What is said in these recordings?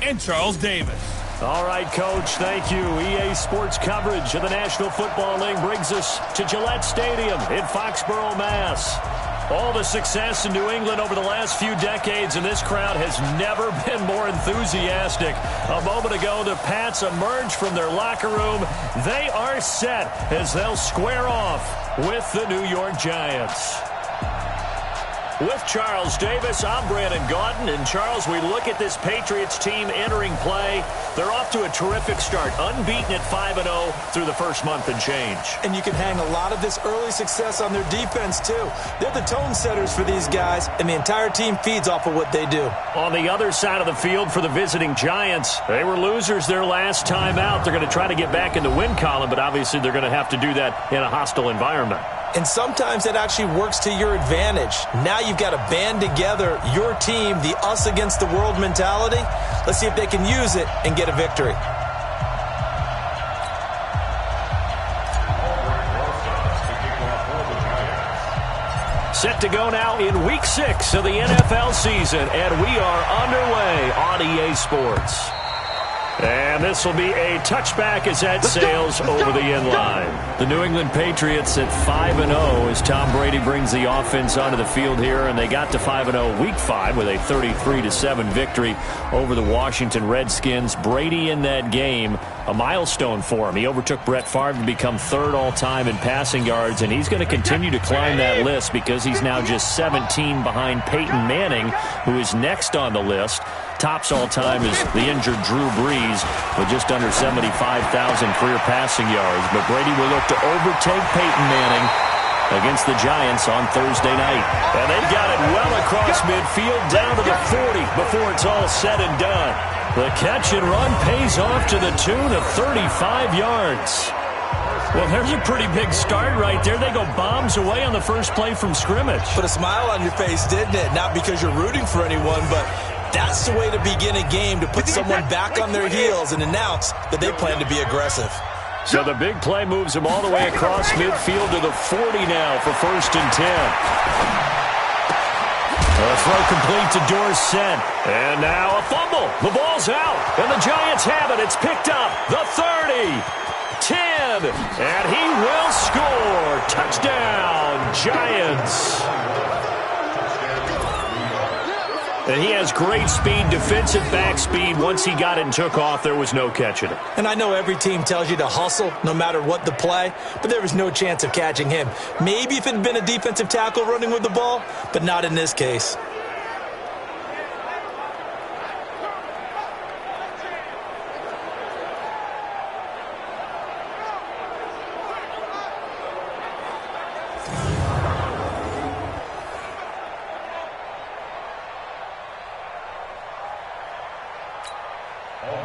and Charles Davis. All right, Coach, thank you. EA Sports coverage of the National Football League brings us to Gillette Stadium in Foxborough, Mass. All the success in New England over the last few decades, and this crowd has never been more enthusiastic. A moment ago, the Pats emerged from their locker room. They are set as they'll square off with the New York Giants. With Charles Davis, I'm Brandon Gaudin. And, Charles, we look at this Patriots team entering play. They're off to a terrific start, unbeaten at 5-0 through the first month and change. And you can hang a lot of this early success on their defense, too. They're the tone setters for these guys, and the entire team feeds off of what they do. On the other side of the field for the visiting Giants, they were losers their last time out. They're going to try to get back in the win column, but obviously they're going to have to do that in a hostile environment. And sometimes that actually works to your advantage. Now you've got to band together your team, the us against the world mentality. Let's see if they can use it and get a victory. Set to go now in Week 6 of the NFL season, and we are underway on EA Sports. And this will be a touchback as that sails over the end line. The New England Patriots at 5-0 as Tom Brady brings the offense onto the field here, and they got to 5-0 Week 5 with a 33-7 victory over the Washington Redskins. Brady in that game, a milestone for him. He overtook Brett Favre to become third all-time in passing yards, and he's going to continue to climb that list because he's now just 17 behind Peyton Manning, who is next on the list. Tops all-time is the injured Drew Brees with just under 75,000 career passing yards. But Brady will look to overtake Peyton Manning against the Giants on Thursday night. And they got it well across midfield down to the 40 before it's all said and done. The catch and run pays off to the tune of 35 yards. Well, there's a pretty big start right there. They go bombs away on the first play from scrimmage. Put a smile on your face, didn't it? Not because you're rooting for anyone, but that's the way to begin a game, to put someone back on their heels and announce that they plan to be aggressive. So the big play moves them all the way across midfield to the 40 now for 1st and 10. A throw complete to Dorsett. And now a fumble. The ball's out. And the Giants have it. It's picked up. The 30. 10. And he will score. Touchdown, Giants. And he has great speed, defensive back speed. Once he got it and took off, there was no catching it. And I know every team tells you to hustle no matter what the play, but there was no chance of catching him. Maybe if it had been a defensive tackle running with the ball, but not in this case.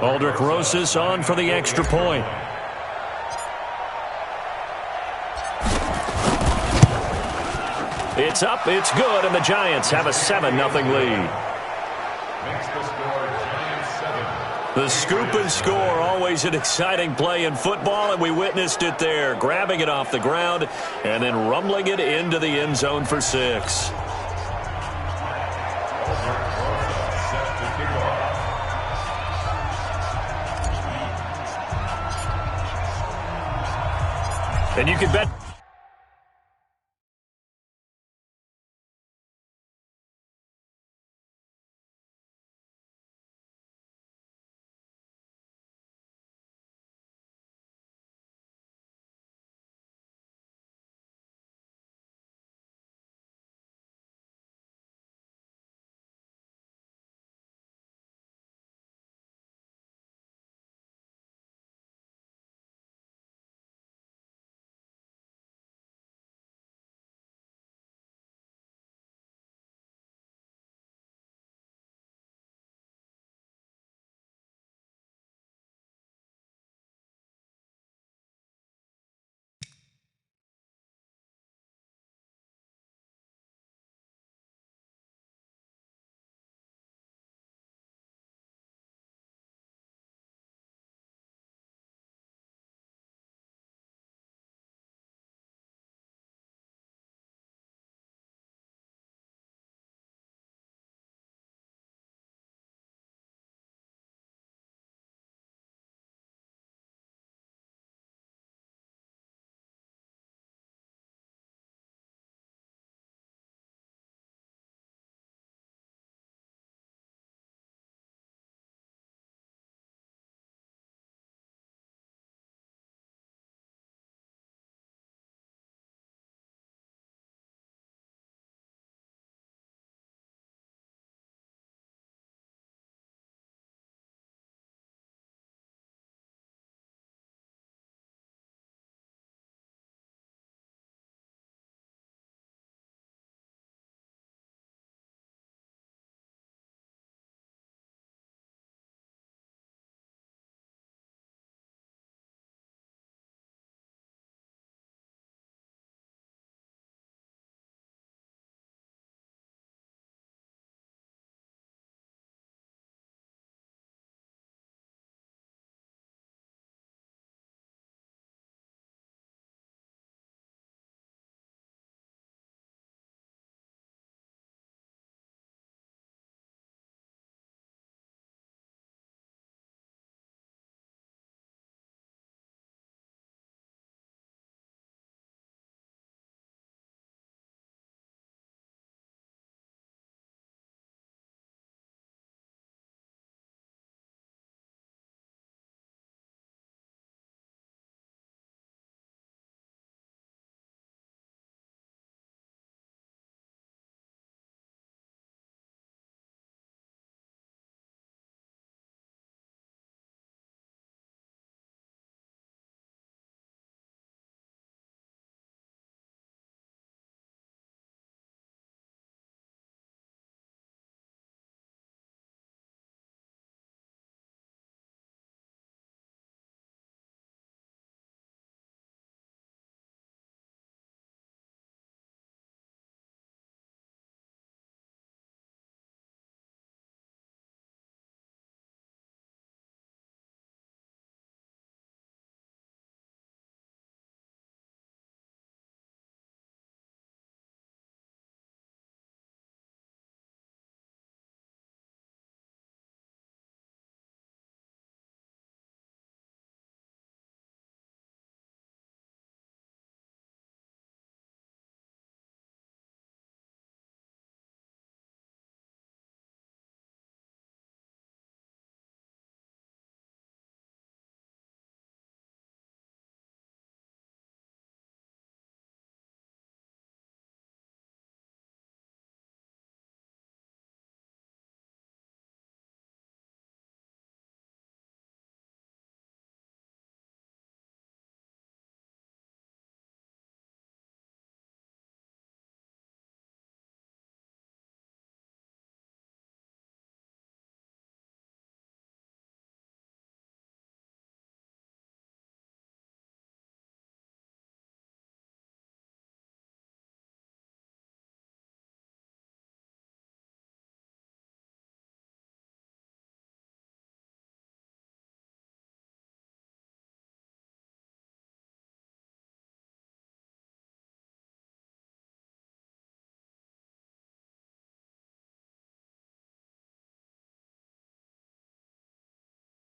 Aldrich Rosas on for the extra point. It's up, it's good, and the Giants have a 7-0 lead. The scoop and score, always an exciting play in football, and we witnessed it there, grabbing it off the ground and then rumbling it into the end zone for 6. And you can bet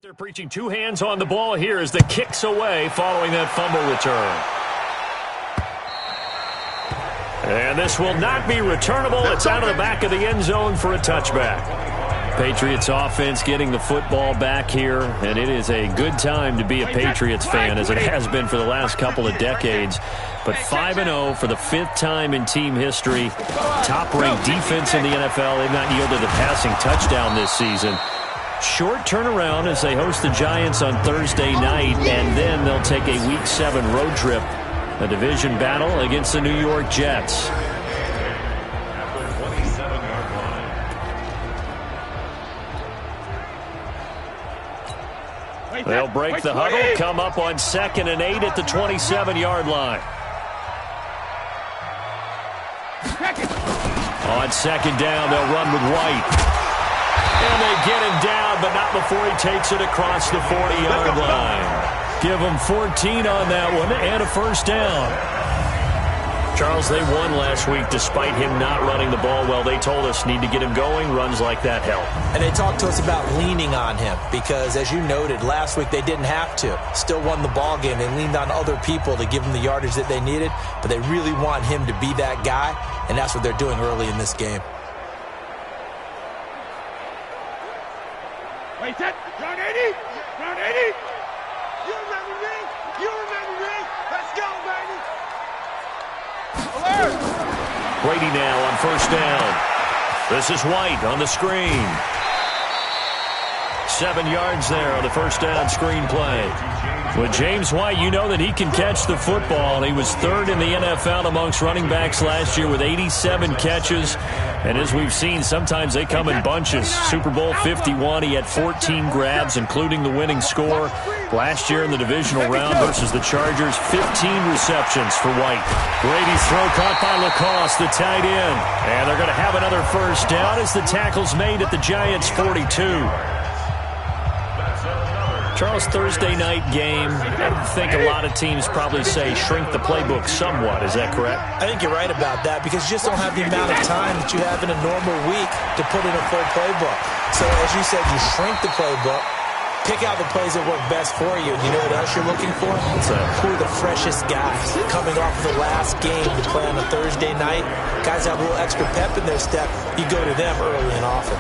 They're preaching two hands on the ball here as the kick's away following that fumble return. And this will not be returnable. It's out of the back of the end zone for a touchback. Patriots offense getting the football back here, and it is a good time to be a Patriots fan, as it has been for the last couple of decades. But 5-0 for the fifth time in team history. Top-ranked defense in the NFL. They've not yielded a passing touchdown this season. Short turnaround as they host the Giants on Thursday night, and then they'll take a Week 7 road trip, a division battle against the New York Jets. They'll break the huddle, come up on 2nd and 8 at the 27-yard line. On 2nd down, they'll run with White. And they get him down, but not before he takes it across the 40-yard line. Give him 14 on that one and a first down. Charles, they won last week despite him not running the ball well. They told us need to get him going. Runs like that help. And they talked to us about leaning on him because, as you noted, last week they didn't have to. Still won the ball game. They leaned on other people to give them the yardage that they needed, but they really want him to be that guy, and that's what they're doing early in this game. Wait, set. Round 80. Round 80. You remember me. You remember me. Let's go, baby. Alert. Brady now on first down. This is White on the screen. 7 yards there on the first down screen play. With James White, you know that he can catch the football. He was 3rd in the NFL amongst running backs last year with 87 catches. And as we've seen, sometimes they come in bunches. Super Bowl 51, he had 14 grabs, including the winning score. Last year in the divisional round versus the Chargers, 15 receptions for White. Brady's throw caught by Lacoste, the tight end. And they're going to have another first down as the tackle's made at the Giants' 42. Charles, Thursday night game, I think a lot of teams probably say shrink the playbook somewhat. Is that correct? I think you're right about that because you just don't have the amount of time that you have in a normal week to put in a full playbook. So as you said, you shrink the playbook, pick out the plays that work best for you. You know what else you're looking for? Who are the freshest guys coming off of the last game to play on a Thursday night? Guys have a little extra pep in their step. You go to them early and often.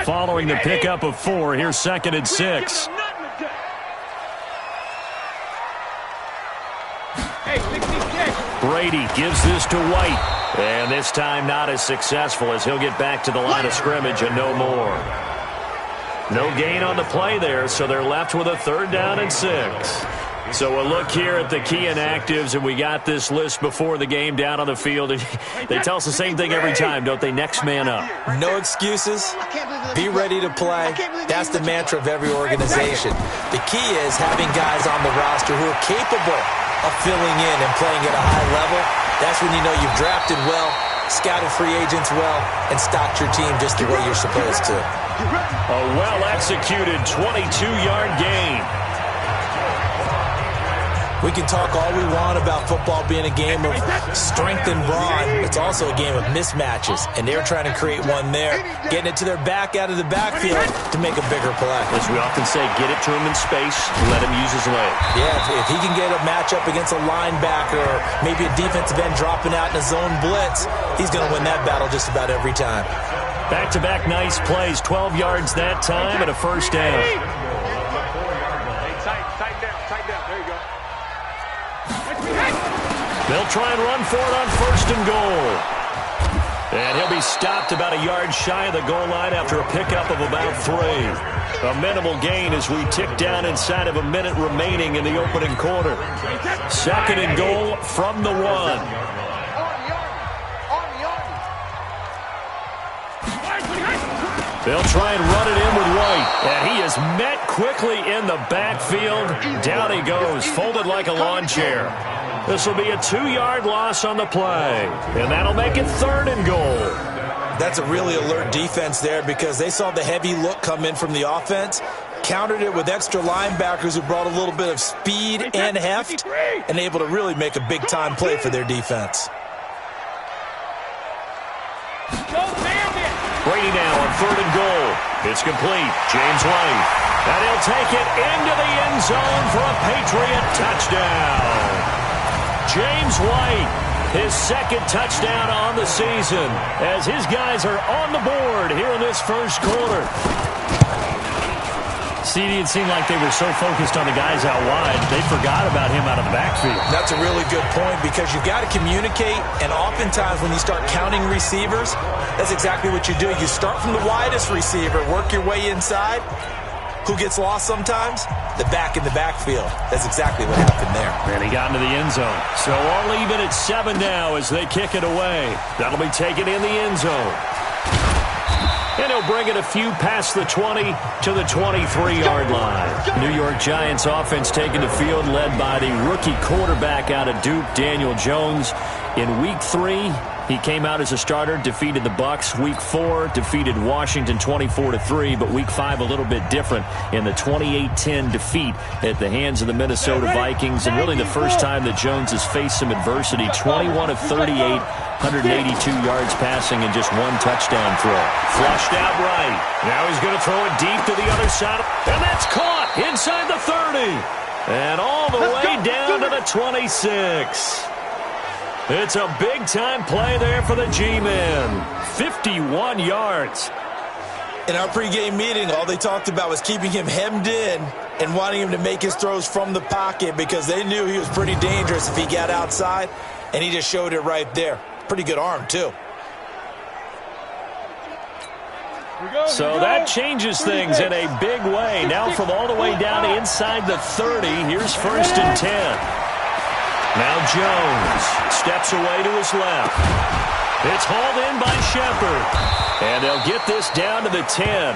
Following the pickup of 4, here's 2nd and 6. Brady gives this to White. And this time not as successful as he'll get back to the line of scrimmage and no more. No gain on the play there, so they're left with a 3rd down and 6. So we'll look here at the key inactives, and we got this list before the game down on the field. They tell us the same thing every time, don't they? Next man up. No excuses. Be ready to play. That's the mantra of every organization. The key is having guys on the roster who are capable of filling in and playing at a high level. That's when you know you've drafted well, scouted free agents well, and stocked your team just the way you're supposed to. A well-executed 22-yard gain. We can talk all we want about football being a game of strength and brawn. It's also a game of mismatches, and they're trying to create one there, getting it to their back out of the backfield to make a bigger play. As we often say, get it to him in space, let him use his leg. Yeah, if he can get a matchup against a linebacker or maybe a defensive end dropping out in a zone blitz, he's going to win that battle just about every time. Back-to-back nice plays, 12 yards that time and a first down. Tight down. There you go. They'll try and run for it on 1st and goal. And he'll be stopped about a yard shy of the goal line after a pickup of about 3. A minimal gain as we tick down inside of a minute remaining in the opening quarter. 2nd and goal from the 1. They'll try and run it in with White. And he is met quickly in the backfield. Down he goes, folded like a lawn chair. This will be a 2-yard loss on the play. And that'll make it 3rd and goal. That's a really alert defense there because they saw the heavy look come in from the offense. countered it with extra linebackers who brought a little bit of speed and heft and able to really make a big-time play for their defense. Brady now on 3rd and goal. It's complete. James White. And he'll take it into the end zone for a Patriot touchdown. James White, his 2nd touchdown on the season, as his guys are on the board here in this first quarter. CD, it seemed like they were so focused on the guys out wide, they forgot about him out of the backfield. That's a really good point because you've got to communicate, and oftentimes when you start counting receivers, that's exactly what you do. You start from the widest receiver, work your way inside. Who gets lost sometimes? The back in the backfield. That's exactly what happened there. And he got into the end zone. So all even at 7 now as they kick it away. That'll be taken in the end zone. And he'll bring it a few past the 20 to the 23-yard line. New York Giants offense taking the field led by the rookie quarterback out of Duke, Daniel Jones. In Week 3, he came out as a starter, defeated the Bucs. Week 4, defeated Washington 24-3, but Week 5 a little bit different in the 28-10 defeat at the hands of the Minnesota Vikings. And really the first time that Jones has faced some adversity, 21 of 38, 182 yards passing and just 1 touchdown throw. Flushed out right. Now he's going to throw it deep to the other side. And that's caught inside the 30. And all the way down to the 26. It's a big-time play there for the G-Men. 51 yards. In our pregame meeting, all they talked about was keeping him hemmed in and wanting him to make his throws from the pocket because they knew he was pretty dangerous if he got outside, and he just showed it right there. Pretty good arm, too. So that changes things in a big way. Now from all the way down inside the 30, here's 1st and 10. Now Jones steps away to his left. It's hauled in by Shepard. And they'll get this down to the 10.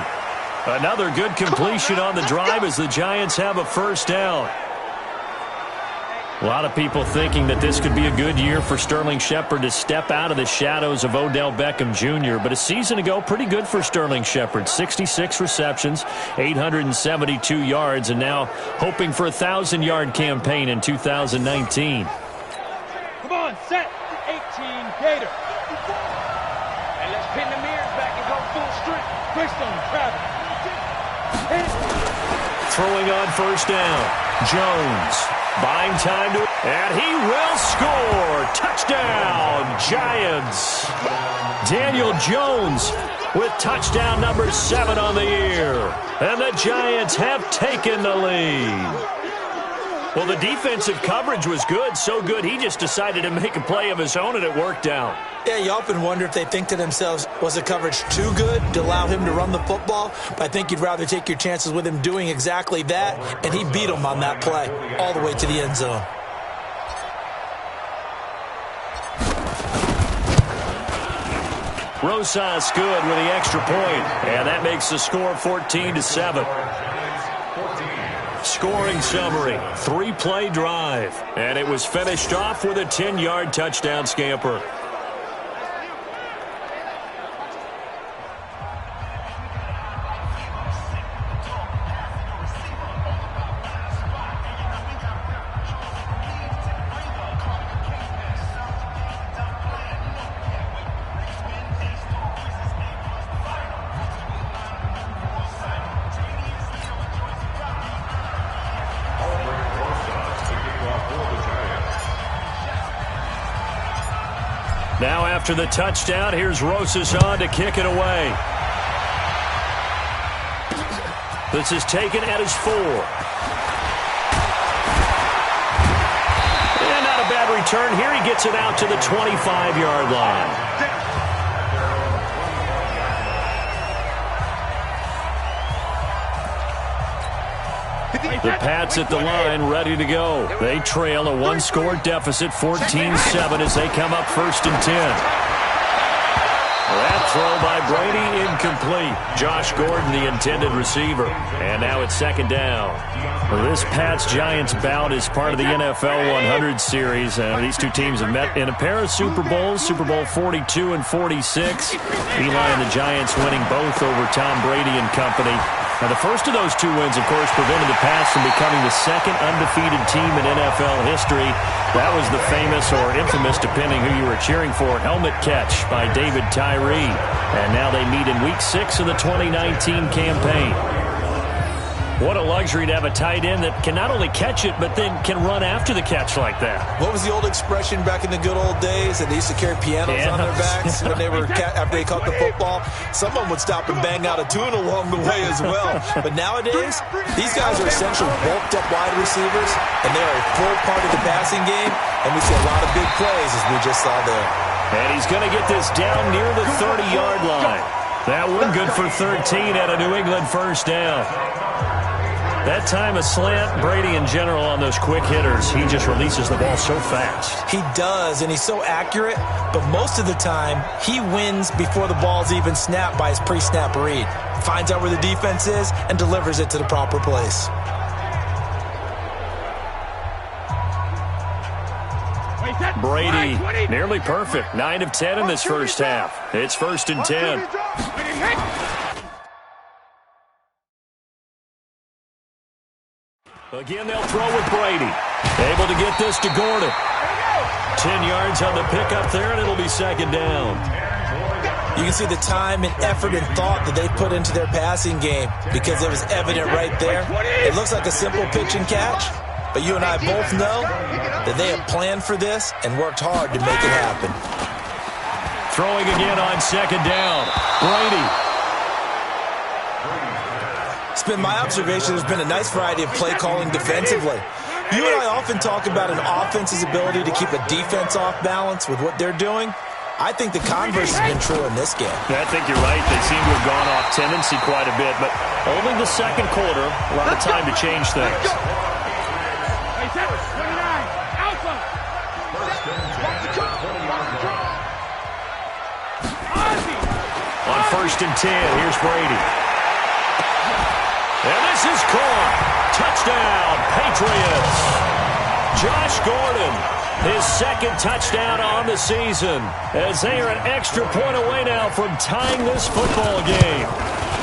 Another good completion on the drive as the Giants have a 1st down. A lot of people thinking that this could be a good year for Sterling Shepard to step out of the shadows of Odell Beckham Jr. But a season ago, pretty good for Sterling Shepard. 66 receptions, 872 yards, and now hoping for a 1,000-yard campaign in 2019. Come on, set. 18 Gator. And let's pin the mirrors back and go full strength. Bristol, Travis. Throwing on 1st down. Jones. Buying time to, and he will score. Touchdown, Giants. Daniel Jones with touchdown number 7 on the year. And the Giants have taken the lead. Well, the defensive coverage was good, so good he just decided to make a play of his own, and it worked out. Yeah, you often wonder if they think to themselves, was the coverage too good to allow him to run the football? But I think you'd rather take your chances with him doing exactly that, and he beat him on that play all the way to the end zone. Rosas good with the extra point, and that makes the score 14-7. Scoring summary, 3-play drive, and it was finished off with a 10-yard touchdown scamper. Now after the touchdown, here's Rosas on to kick it away. This is taken at his 4. And not a bad return. Here he gets it out to the 25-yard line. The Pats at the line, ready to go. They trail a 1-score deficit, 14-7, as they come up 1st and 10. That throw by Brady incomplete. Josh Gordon, the intended receiver. And now it's 2nd down. This Pats-Giants bout is part of the NFL 100 series. These two teams have met in a pair of Super Bowls, Super Bowl 42 and 46. Eli and the Giants winning both over Tom Brady and company. Now, the first of those 2 wins, of course, prevented the Pats from becoming the second undefeated team in NFL history. That was the famous or infamous, depending who you were cheering for, helmet catch by David Tyree. And now they meet in Week 6 of the 2019 campaign. What a luxury to have a tight end that can not only catch it, but then can run after the catch like that. What was the old expression back in the good old days that they used to carry pianos on their backs when they were after they caught the football? Someone would stop and bang out a tune along the way as well. But nowadays, these guys are essentially bulked up wide receivers, and they are a full part of the passing game, and we see a lot of big plays as we just saw there. And he's going to get this down near the 30-yard line. That one good for 13 at a New England first down. That time a slant, Brady in general on those quick hitters, he just releases the ball so fast. He does, and he's so accurate, but most of the time he wins before the ball's even snapped by his pre-snap read. Finds out where the defense is and delivers it to the proper place. Brady, nearly perfect. 9 of 10 in this first half. It's 1st and 10. Again, they'll throw with Brady. Able to get this to Gordon. 10 yards on the pickup there, and it'll be 2nd down. You can see the time and effort and thought that they put into their passing game because it was evident right there. It looks like a simple pitch and catch, but you and I both know that they have planned for this and worked hard to make it happen. Throwing again on 2nd down. Brady. It's been my observation there's been a nice variety of play calling defensively. You and I often talk about an offense's ability to keep a defense off balance with what they're doing. I think the converse has been true in this game. I think you're right. They seem to have gone off tendency quite a bit, but only the second quarter, a lot of time to change things. On 1st and 10, here's Brady. And this is caught. Touchdown, Patriots. Josh Gordon, his 2nd touchdown on the season, as they are an extra point away now from tying this football game.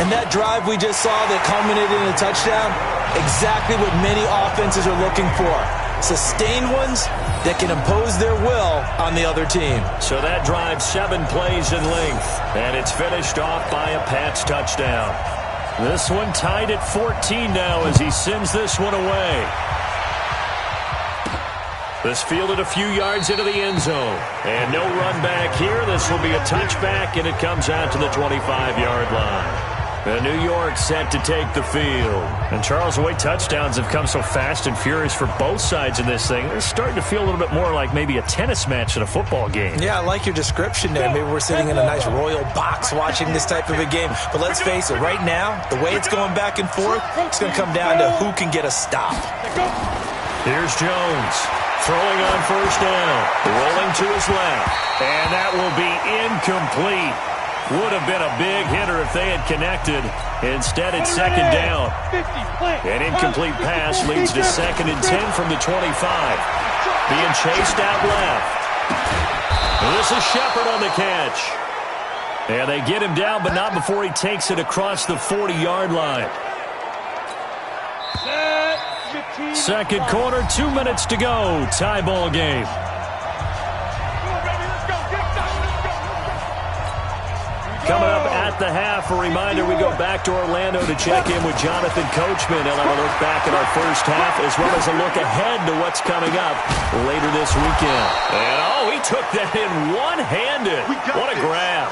And that drive we just saw that culminated in a touchdown, exactly what many offenses are looking for. Sustained ones that can impose their will on the other team. So that drive 7 plays in length, and it's finished off by a Pats touchdown. This one tied at 14 now as he sends this one away. This fielded a few yards into the end zone. And no run back here. This will be a touchback, and it comes out to the 25-yard line. And New York set to take the field. And Charles, the way touchdowns have come so fast and furious for both sides in this thing, it's starting to feel a little bit more like maybe a tennis match at a football game. Yeah, I like your description there. Maybe we're sitting in a nice royal box watching this type of a game. But let's face it, right now, the way it's going back and forth, it's going to come down to who can get a stop. Here's Jones. Throwing on 1st down. Rolling to his left. And that will be incomplete. Would have been a big hitter if they had connected. Instead, it's 2nd down. An incomplete pass leads to 2nd and 10 from the 25. Being chased out left. This is Shepard on the catch. And they get him down, but not before he takes it across the 40-yard line. 2nd quarter, 2 minutes to go. Tie ball game. Coming up at the half, a reminder, we go back to Orlando to check in with Jonathan Coachman. He'll have a look back at our first half, as well as a look ahead to what's coming up later this weekend. And, he took that in one-handed. What a grab.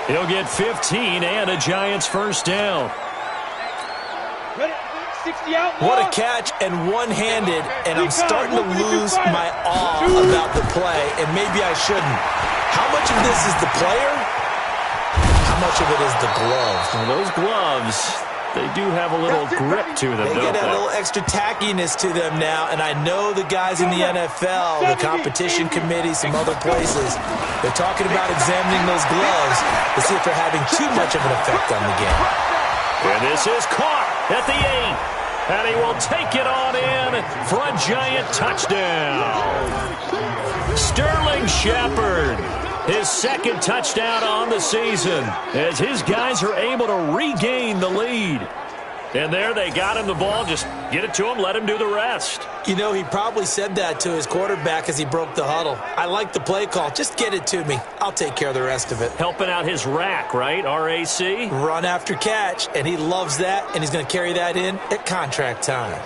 He'll get 15 and a Giants first down. What a catch and one-handed, and I'm starting to lose my awe about the play, and maybe I shouldn't. How much of this is the player? How much of it is the glove? Well, those gloves, they do have a little grip to them, don't they? They get a little extra tackiness to them now, and I know the guys in the NFL, the competition committee, some other places, they're talking about examining those gloves to see if they're having too much of an effect on the game. And this is caught at the 8. And he will take it on in for a Giant touchdown. Sterling Shepard, his 2nd touchdown on the season, as his guys are able to regain the lead. And there they got him the ball. Just get it to him, let him do the rest. You know, he probably said that to his quarterback as he broke the huddle. I like the play call. Just get it to me. I'll take care of the rest of it. Helping out his rack, right? RAC? Run after catch, and he loves that, and he's going to carry that in at contract time.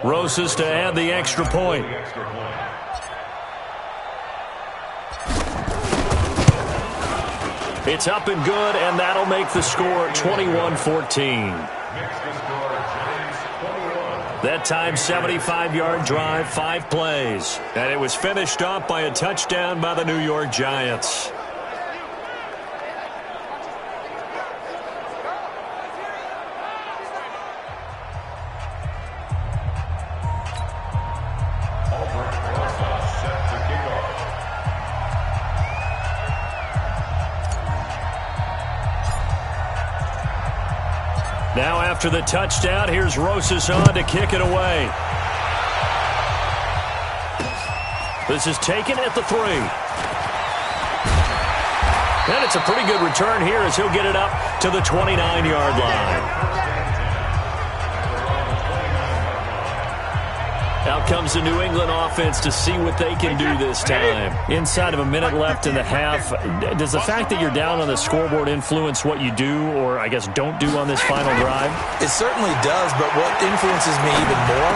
Rosas to add the extra point. It's up and good, and that'll make the score 21-14. That time, 75-yard drive, 5 plays. And it was finished off by a touchdown by the New York Giants. Now after the touchdown, here's Rosas on to kick it away. This is taken at the 3. And it's a pretty good return here as he'll get it up to the 29-yard line. Out comes the New England offense to see what they can do this time. Inside of a minute left in the half, does the fact that you're down on the scoreboard influence what you do or, I guess, don't do on this final drive? It certainly does, but what influences me even more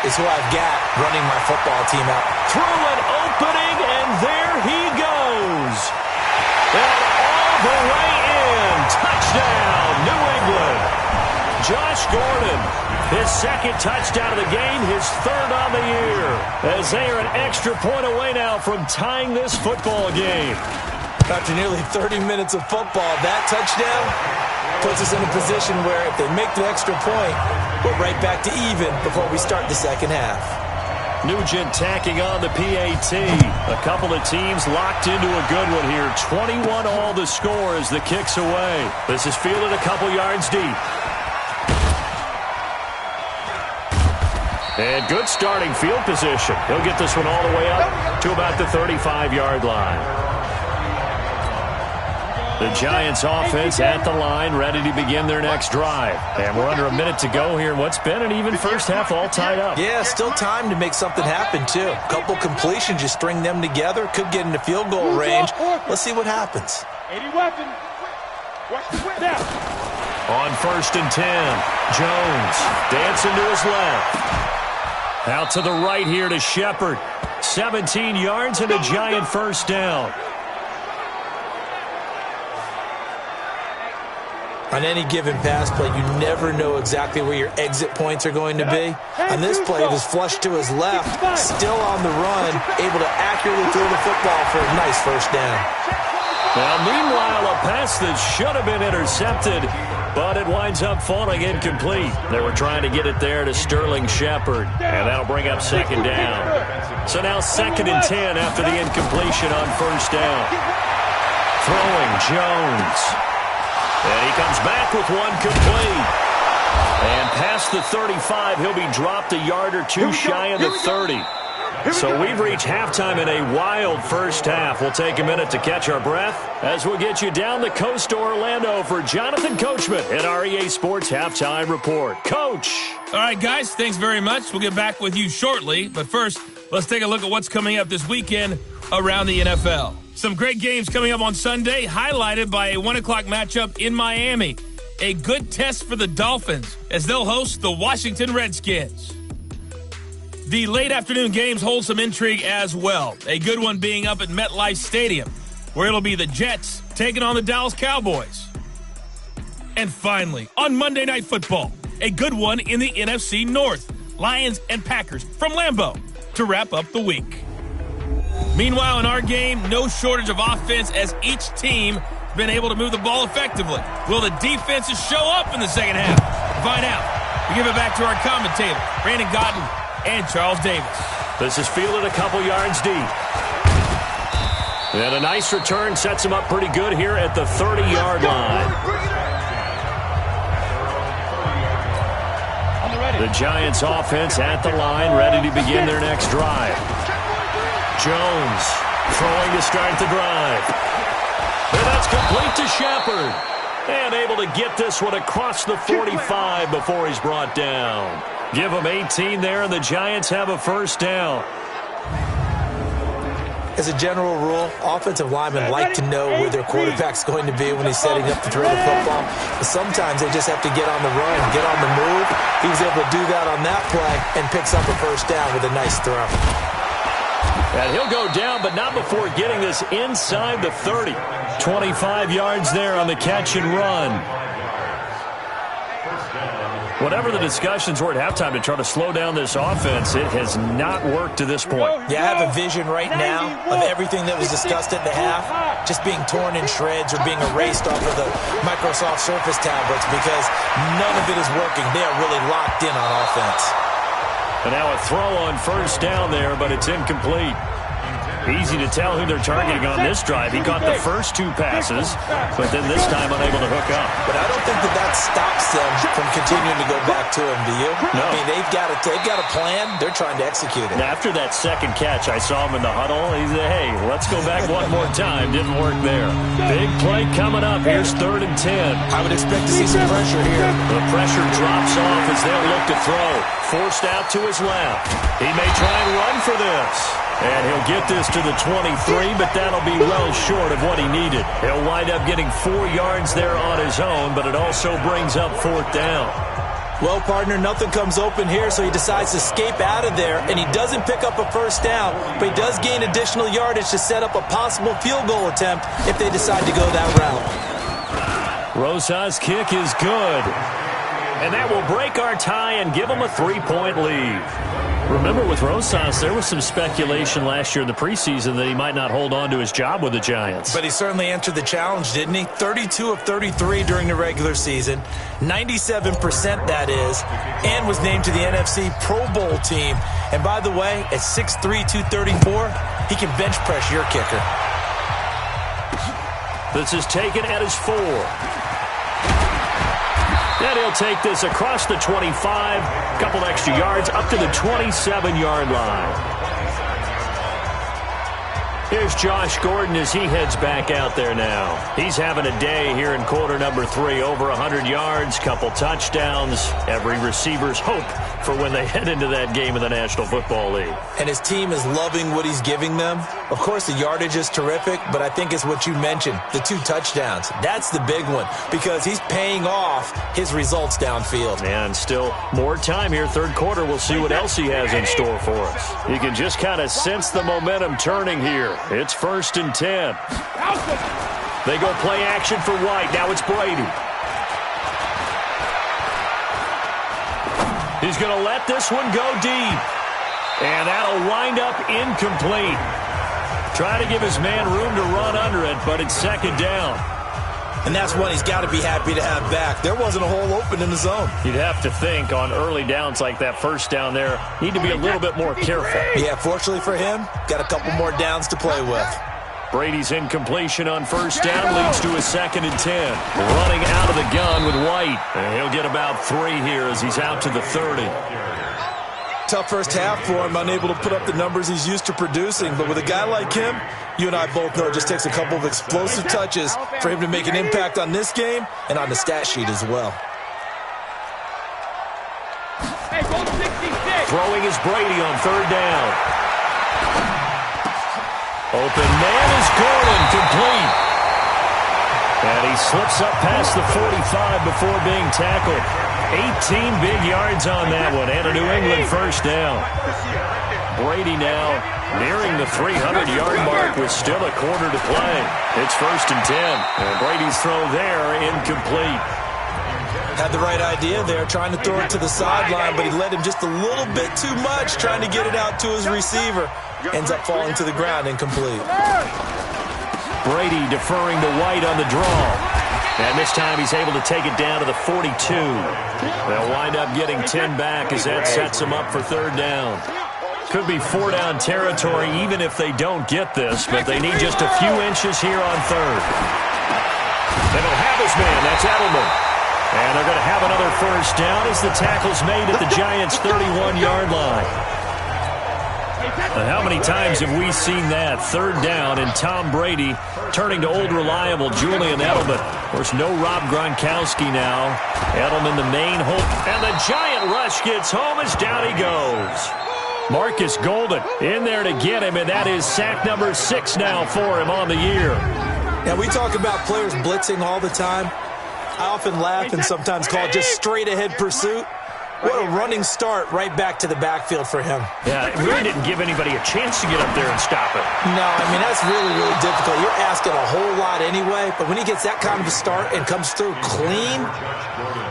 is who I've got running my football team out. Through an opening, and there he goes. And all the way in. Touchdown, New England. Josh Gordon, his second touchdown of the game, his third on the year. As they are an extra point away now from tying this football game. After nearly 30 minutes of football, that touchdown puts us in a position where if they make the extra point, we're right back to even before we start the second half. Nugent tacking on the PAT. A couple of teams locked into a good one here. 21 all the score as the kick's away. This is fielded a couple yards deep. And good starting field position. He'll get this one all the way up to about the 35-yard line. The Giants offense at the line, ready to begin their next drive. And we're under a minute to go here. What's been an even first half all tied up. Yeah, still time to make something happen, too. A couple completions, you string them together. Could get into field goal range. Let's see what happens. 80 weapon. Now. On 1st and 10, Jones dancing to his left. Out to the right here to Shepard. 17 yards and a Giant first down. On any given pass play, you never know exactly where your exit points are going to be. On this play, it was flushed to his left, still on the run, able to accurately throw the football for a nice first down. Now, meanwhile, a pass that should have been intercepted, but it winds up falling incomplete. They were trying to get it there to Sterling Shepard, and that'll bring up second down. So now 2nd and 10 after the incompletion on first down. Throwing Jones. And he comes back with one complete. And past the 35, he'll be dropped a yard or two shy of the 30. So we've reached halftime in a wild first half. We'll take a minute to catch our breath as we'll get you down the coast to Orlando for Jonathan Coachman at REA Sports Halftime Report. Coach. All right, guys, thanks very much. We'll get back with you shortly. But first, let's take a look at what's coming up this weekend around the NFL. Some great games coming up on Sunday, highlighted by a 1 o'clock matchup in Miami. A good test for the Dolphins as they'll host the Washington Redskins. The late afternoon games hold some intrigue as well. A good one being up at MetLife Stadium, where it'll be the Jets taking on the Dallas Cowboys. And finally, on Monday Night Football, a good one in the NFC North. Lions and Packers from Lambeau to wrap up the week. Meanwhile, in our game, no shortage of offense as each team has been able to move the ball effectively. Will the defenses show up in the second half? To find out, we give it back to our commentator, Brandon Godden and Charles Davis. This is fielded a couple yards deep. And a nice return sets him up pretty good here at the 30-yard line. The Giants offense at the line, ready to begin their next drive. Jones throwing to start the drive. And that's complete to Shepard. And able to get this one across the 45 before he's brought down. Give him 18 there, and the Giants have a first down. As a general rule, offensive linemen like to know where their quarterback's going to be when he's setting up to throw the football. But sometimes they just have to get on the run, get on the move. He was able to do that on that play and picks up a first down with a nice throw. And he'll go down, but not before getting this inside the 30. 25 yards there on the catch and run. Whatever the discussions were at halftime to try to slow down this offense, it has not worked to this point. Yeah, I have a vision right now of everything that was discussed at the half just being torn in shreds or being erased off of the Microsoft Surface tablets because none of it is working. They are really locked in on offense. And now a throw on first down there, but it's incomplete. Easy to tell who they're targeting on this drive. He caught the first two passes, but then this time unable to hook up. But I don't think that stops them from continuing to go back to him, do you? No. I mean, they've got a plan. They're trying to execute it. Now, after that second catch, I saw him in the huddle. He said, hey, let's go back one more time. Didn't work there. Big play coming up. Here's 3rd and 10. I would expect to see some pressure here. The pressure drops off as they'll look to throw. Forced out to his left. He may try and run for this. And he'll get this to the 23, but that'll be well short of what he needed. He'll wind up getting 4 yards there on his own, but it also brings up 4th down. Well, partner, nothing comes open here, so he decides to escape out of there, and he doesn't pick up a first down, but he does gain additional yardage to set up a possible field goal attempt if they decide to go that route. Rosa's kick is good. And that will break our tie and give him a 3-point lead. Remember, with Rosas, there was some speculation last year in the preseason that he might not hold on to his job with the Giants. But he certainly answered the challenge, didn't he? 32 of 33 during the regular season, 97% that is, and was named to the NFC Pro Bowl team. And by the way, at 6'3", 234, he can bench press your kicker. This is taken at his 4. And he'll take this across the 25, couple extra yards, up to the 27-yard line. Here's Josh Gordon as he heads back out there now. He's having a day here in quarter number 3. Over 100 yards, couple touchdowns. Every receiver's hope for when they head into that game in the National Football League. And his team is loving what he's giving them. Of course, the yardage is terrific, but I think it's what you mentioned, the 2 touchdowns. That's the big one because he's paying off his results downfield. And still more time here. 3rd quarter, we'll see what else he has in store for us. You can just kind of sense the momentum turning here. It's 1st and 10. They go play action for White. Now it's Brady. He's going to let this one go deep. And that'll wind up incomplete. Try to give his man room to run under it, but it's 2nd down. And that's one he's got to be happy to have back. There wasn't a hole open in the zone. You'd have to think on early downs like that, 1st down there, need to be a little bit more careful. Yeah, fortunately for him, got a couple more downs to play with. Brady's incompletion on 1st down leads to a 2nd and 10. Running out of the gun with White. And he'll get about 3 here as he's out to the 30. Tough first half for him, unable to put up the numbers he's used to producing. But with a guy like him, you and I both know it just takes a couple of explosive touches for him to make an impact on this game and on the stat sheet as well. Throwing is Brady on 3rd down. Open man is Gordon, complete. And he slips up past the 45 before being tackled. 18 big yards on that one, and a New England 1st down. Brady now nearing the 300-yard mark with still a quarter to play. It's 1st and 10, and Brady's throw there incomplete. Had the right idea there, trying to throw it to the sideline, but he led him just a little bit too much, trying to get it out to his receiver. Ends up falling to the ground, incomplete. Brady deferring to White on the draw. And this time he's able to take it down to the 42. They'll wind up getting 10 back as that sets him up for 3rd down. Could be 4-down territory even if they don't get this, but they need just a few inches here on 3rd. They don't have his man. That's Edelman. And they're going to have another first down as the tackle's made at the Giants' 31-yard line. And how many times have we seen that? Third down and Tom Brady turning to old reliable Julian Edelman. Of course, no Rob Gronkowski now. Edelman the main hope. And the giant rush gets home as down he goes. Marcus Golden in there to get him, and that is sack number 6 now for him on the year. Now, we talk about players blitzing all the time. I often laugh and sometimes call it just straight-ahead pursuit. What a running start right back to the backfield for him. Yeah, it really didn't give anybody a chance to get up there and stop it. No, I mean, that's really, really difficult. You're asking a whole lot anyway, but when he gets that kind of a start and comes through clean,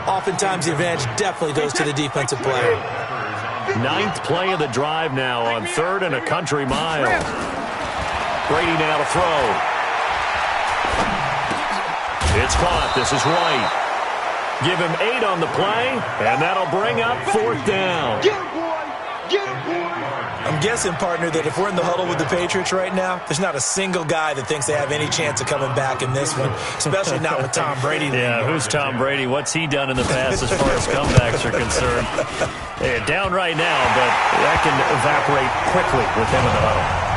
oftentimes the advantage definitely goes to the defensive player. 9th play of the drive now on 3rd and a country mile. Brady now to throw. It's caught. This is White. Give him 8 on the play, and that'll bring up 4th down. Get him, boy! Get him, boy! I'm guessing, partner, that if we're in the huddle with the Patriots right now, there's not a single guy that thinks they have any chance of coming back in this one, especially not with Tom Brady. Yeah, who's Tom Brady? What's he done in the past as far as comebacks are concerned? Yeah, down right now, but that can evaporate quickly with him in the huddle.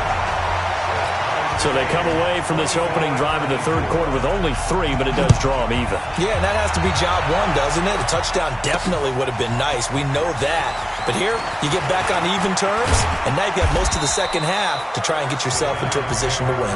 So they come away from this opening drive in the 3rd quarter with only 3, but it does draw them even. Yeah, and that has to be job 1, doesn't it? A touchdown definitely would have been nice. We know that. But here, you get back on even terms, and now you've got most of the second half to try and get yourself into a position to win.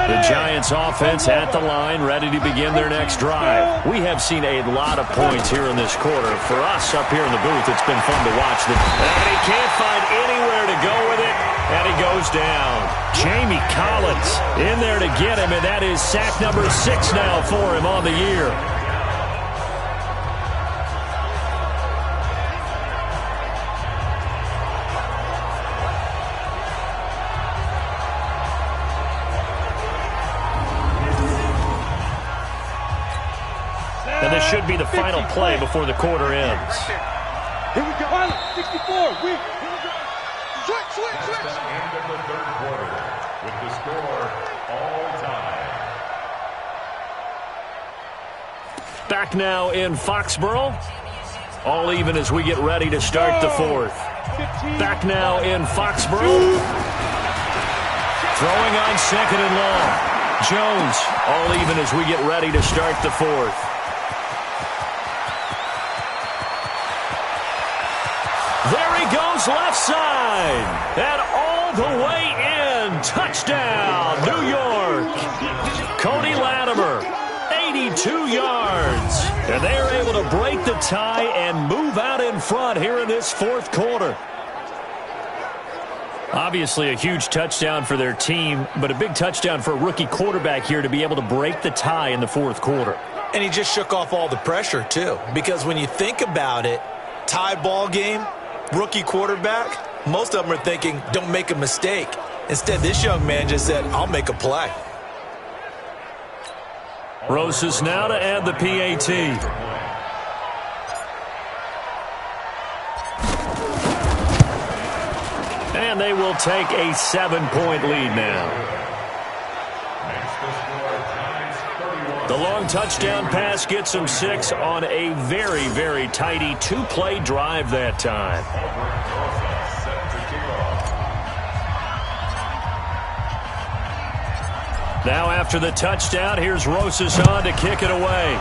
The Giants offense at the line, ready to begin their next drive. We have seen a lot of points here in this quarter. For us up here in the booth, it's been fun to watch them. And he can't find anywhere to go with it, and he goes down. Jamie Collins in there to get him, and that is sack number 6 now for him on the year. And this should be the final play before the quarter ends. Here we go. 64. Switch. End of the 3rd quarter with the score all time. Back now in Foxborough. All even as we get ready to start the 4th. Back now in Foxborough. Throwing on 2nd and long. Jones, all even as we get ready to start the 4th. There he goes left side. And all the way in. Touchdown, New York. Cody Latimer, 82 yards. And they're able to break the tie and move out in front here in this 4th quarter. Obviously a huge touchdown for their team, but a big touchdown for a rookie quarterback here to be able to break the tie in the 4th quarter. And he just shook off all the pressure, too, because when you think about it, tie ball game, rookie quarterback, most of them are thinking, don't make a mistake. Instead, this young man just said, I'll make a play. Rosas now to add the PAT. And they will take a 7-point lead now. The long touchdown pass gets them 6 on a very, very tidy 2-play drive that time. Now after the touchdown, here's Rosas on to kick it away.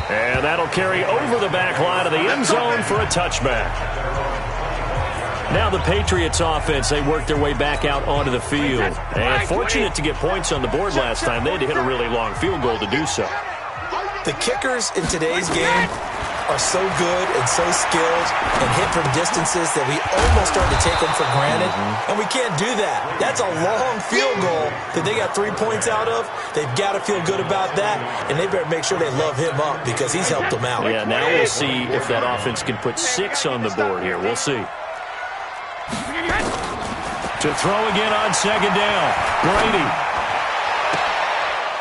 And that'll carry over the back line of the end zone for a touchback. Now the Patriots offense, they worked their way back out onto the field. And fortunate to get points on the board last time. They had to hit a really long field goal to do so. The kickers in today's game are so good and so skilled and hit from distances that we almost start to take them for granted. And we can't do that. That's a long field goal that they got 3 points out of. They've got to feel good about that, and they better make sure they love him up because he's helped them out. Yeah, now we'll see if that offense can put 6 on the board here. We'll see. To throw again on 2nd down. Brady.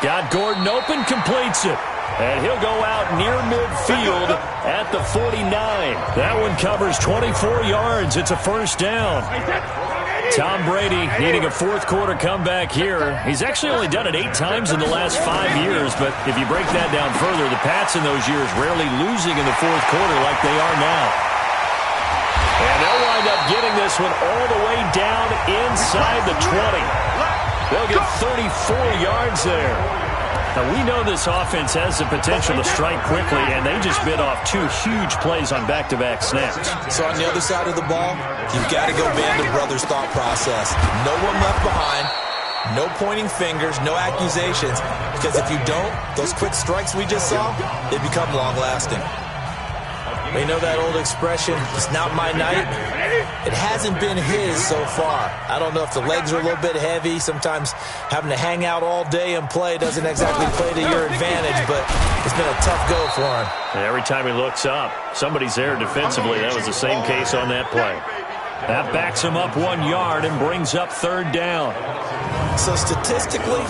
Got Gordon open, completes it. And he'll go out near midfield at the 49. That one covers 24 yards. It's a first down. Tom Brady needing a fourth-quarter comeback here. He's actually only done it 8 times in the last 5 years, but if you break that down further, the Pats in those years rarely losing in the fourth quarter like they are now. And they'll wind up getting this one all the way down inside the 20. They'll get 34 yards there. Now, we know this offense has the potential to strike quickly, and they just bit off 2 huge plays on back-to-back snaps. So on the other side of the ball, you've got to go Band of Brothers thought process. No one left behind, no pointing fingers, no accusations, because if you don't, those quick strikes we just saw, they become long-lasting. We know that old expression, it's not my night. It hasn't been his so far. I don't know if the legs are a little bit heavy. Sometimes having to hang out all day and play doesn't exactly play to your advantage, but it's been a tough go for him. And every time he looks up, somebody's there defensively. That was the same case on that play. That backs him up 1 yard and brings up 3rd down. So statistically,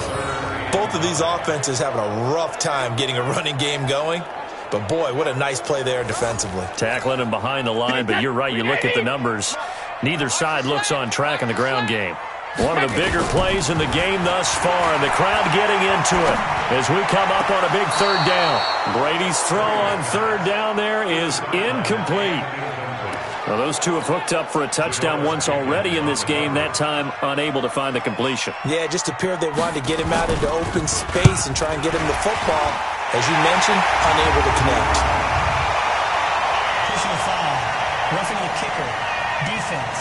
both of these offenses having a rough time getting a running game going. But, boy, what a nice play there defensively. Tackling him behind the line, but you're right. You look at the numbers. Neither side looks on track in the ground game. One of the bigger plays in the game thus far, and the crowd getting into it as we come up on a big 3rd down. Brady's throw on 3rd down there is incomplete. Well, those two have hooked up for a touchdown once already in this game, that time unable to find the completion. Yeah, it just appeared they wanted to get him out into open space and try and get him the football. As you mentioned, unable to connect. Personal foul. Roughing the kicker. Defense.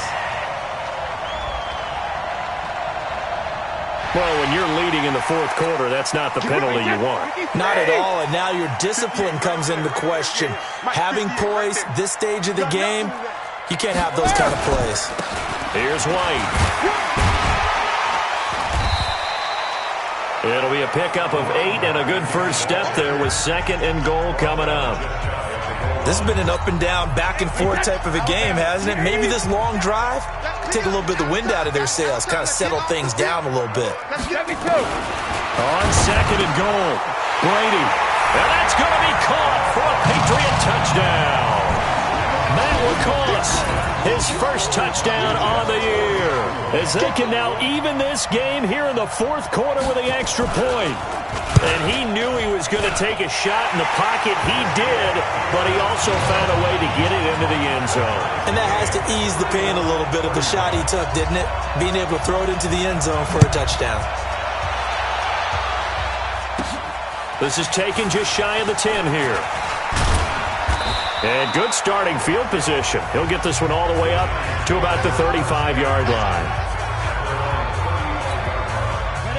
Well, when you're leading in the fourth quarter, that's not the penalty you want. Not at all, and now your discipline comes into question. Having poise this stage of the game, you can't have those kind of plays. Here's White. It'll be a pickup of 8 and a good first step there with 2nd and goal coming up. This has been an up and down, back and forth type of a game, hasn't it? Maybe this long drive take a little bit of the wind out of their sails, kind of settle things down a little bit. On 2nd and goal, Brady. And that's going to be caught for a Patriot touchdown. Matt Lacoste, his first touchdown on the year, as they can now even this game here in the fourth quarter with the extra point. And he knew he was going to take a shot in the pocket. He did, but he also found a way to get it into the end zone. And that has to ease the pain a little bit of the shot he took, didn't it? Being able to throw it into the end zone for a touchdown. This is taken just shy of the 10 here. And good starting field position. He'll get this one all the way up to about the 35-yard line.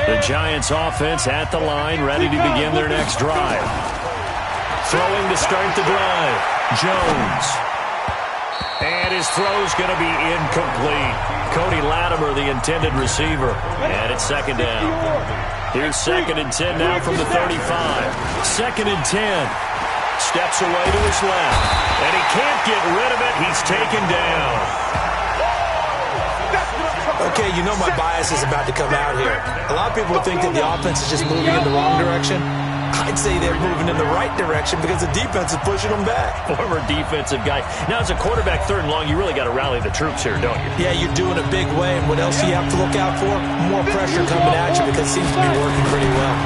The Giants offense at the line, ready to begin their next drive. Throwing to start the drive, Jones. And his throw's going to be incomplete. Cody Latimer, the intended receiver. And it's 2nd down. Here's 2nd and 10 now from the 35. 2nd and 10. Steps away to his left. And he can't get rid of it. He's taken down. Okay, you know my bias is about to come out here. A lot of people think that the offense is just moving in the wrong direction. I'd say they're moving in the right direction because the defense is pushing them back. Former defensive guy. Now, as a quarterback 3rd and long, you really got to rally the troops here, don't you? Yeah, you're doing a big way. And what else do you have to look out for? More pressure coming at you because it seems to be working pretty well.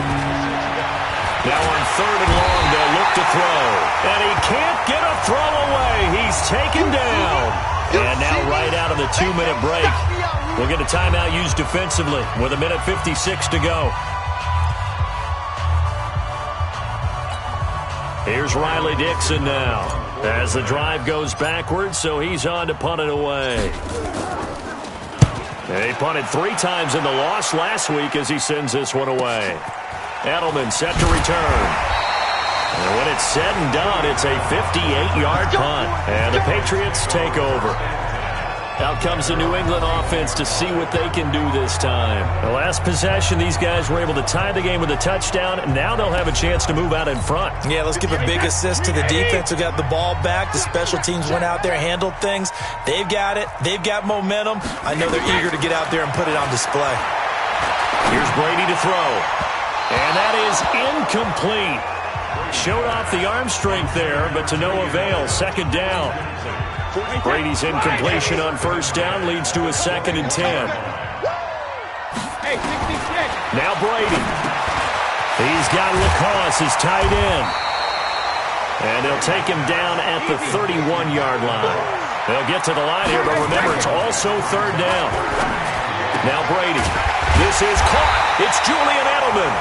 Now on 3rd and long, they'll look to throw. And he can't get a throw away. He's taken down. And now right out of the 2-minute break, we'll get a timeout used defensively with 1:56 to go. Here's Riley Dixon now as the drive goes backwards, so he's on to punt it away. He punted 3 times in the loss last week as he sends this one away. Edelman set to return. And when it's said and done, it's a 58-yard punt. And the Patriots take over. Out comes the New England offense to see what they can do this time. The last possession, these guys were able to tie the game with a touchdown. Now they'll have a chance to move out in front. Yeah, let's give a big assist to the defense who got the ball back. The special teams went out there, handled things. They've got it. They've got momentum. I know they're eager to get out there and put it on display. Here's Brady to throw. And that is incomplete. Showed off the arm strength there, but to no avail. 2nd down. Brady's incompletion on first down leads to a 2nd and 10. Now Brady. He's got Lacoste as tight end. And they'll take him down at the 31-yard line. They'll get to the line here, but remember, it's also 3rd down. Now Brady. This is caught. It's Julian Edelman.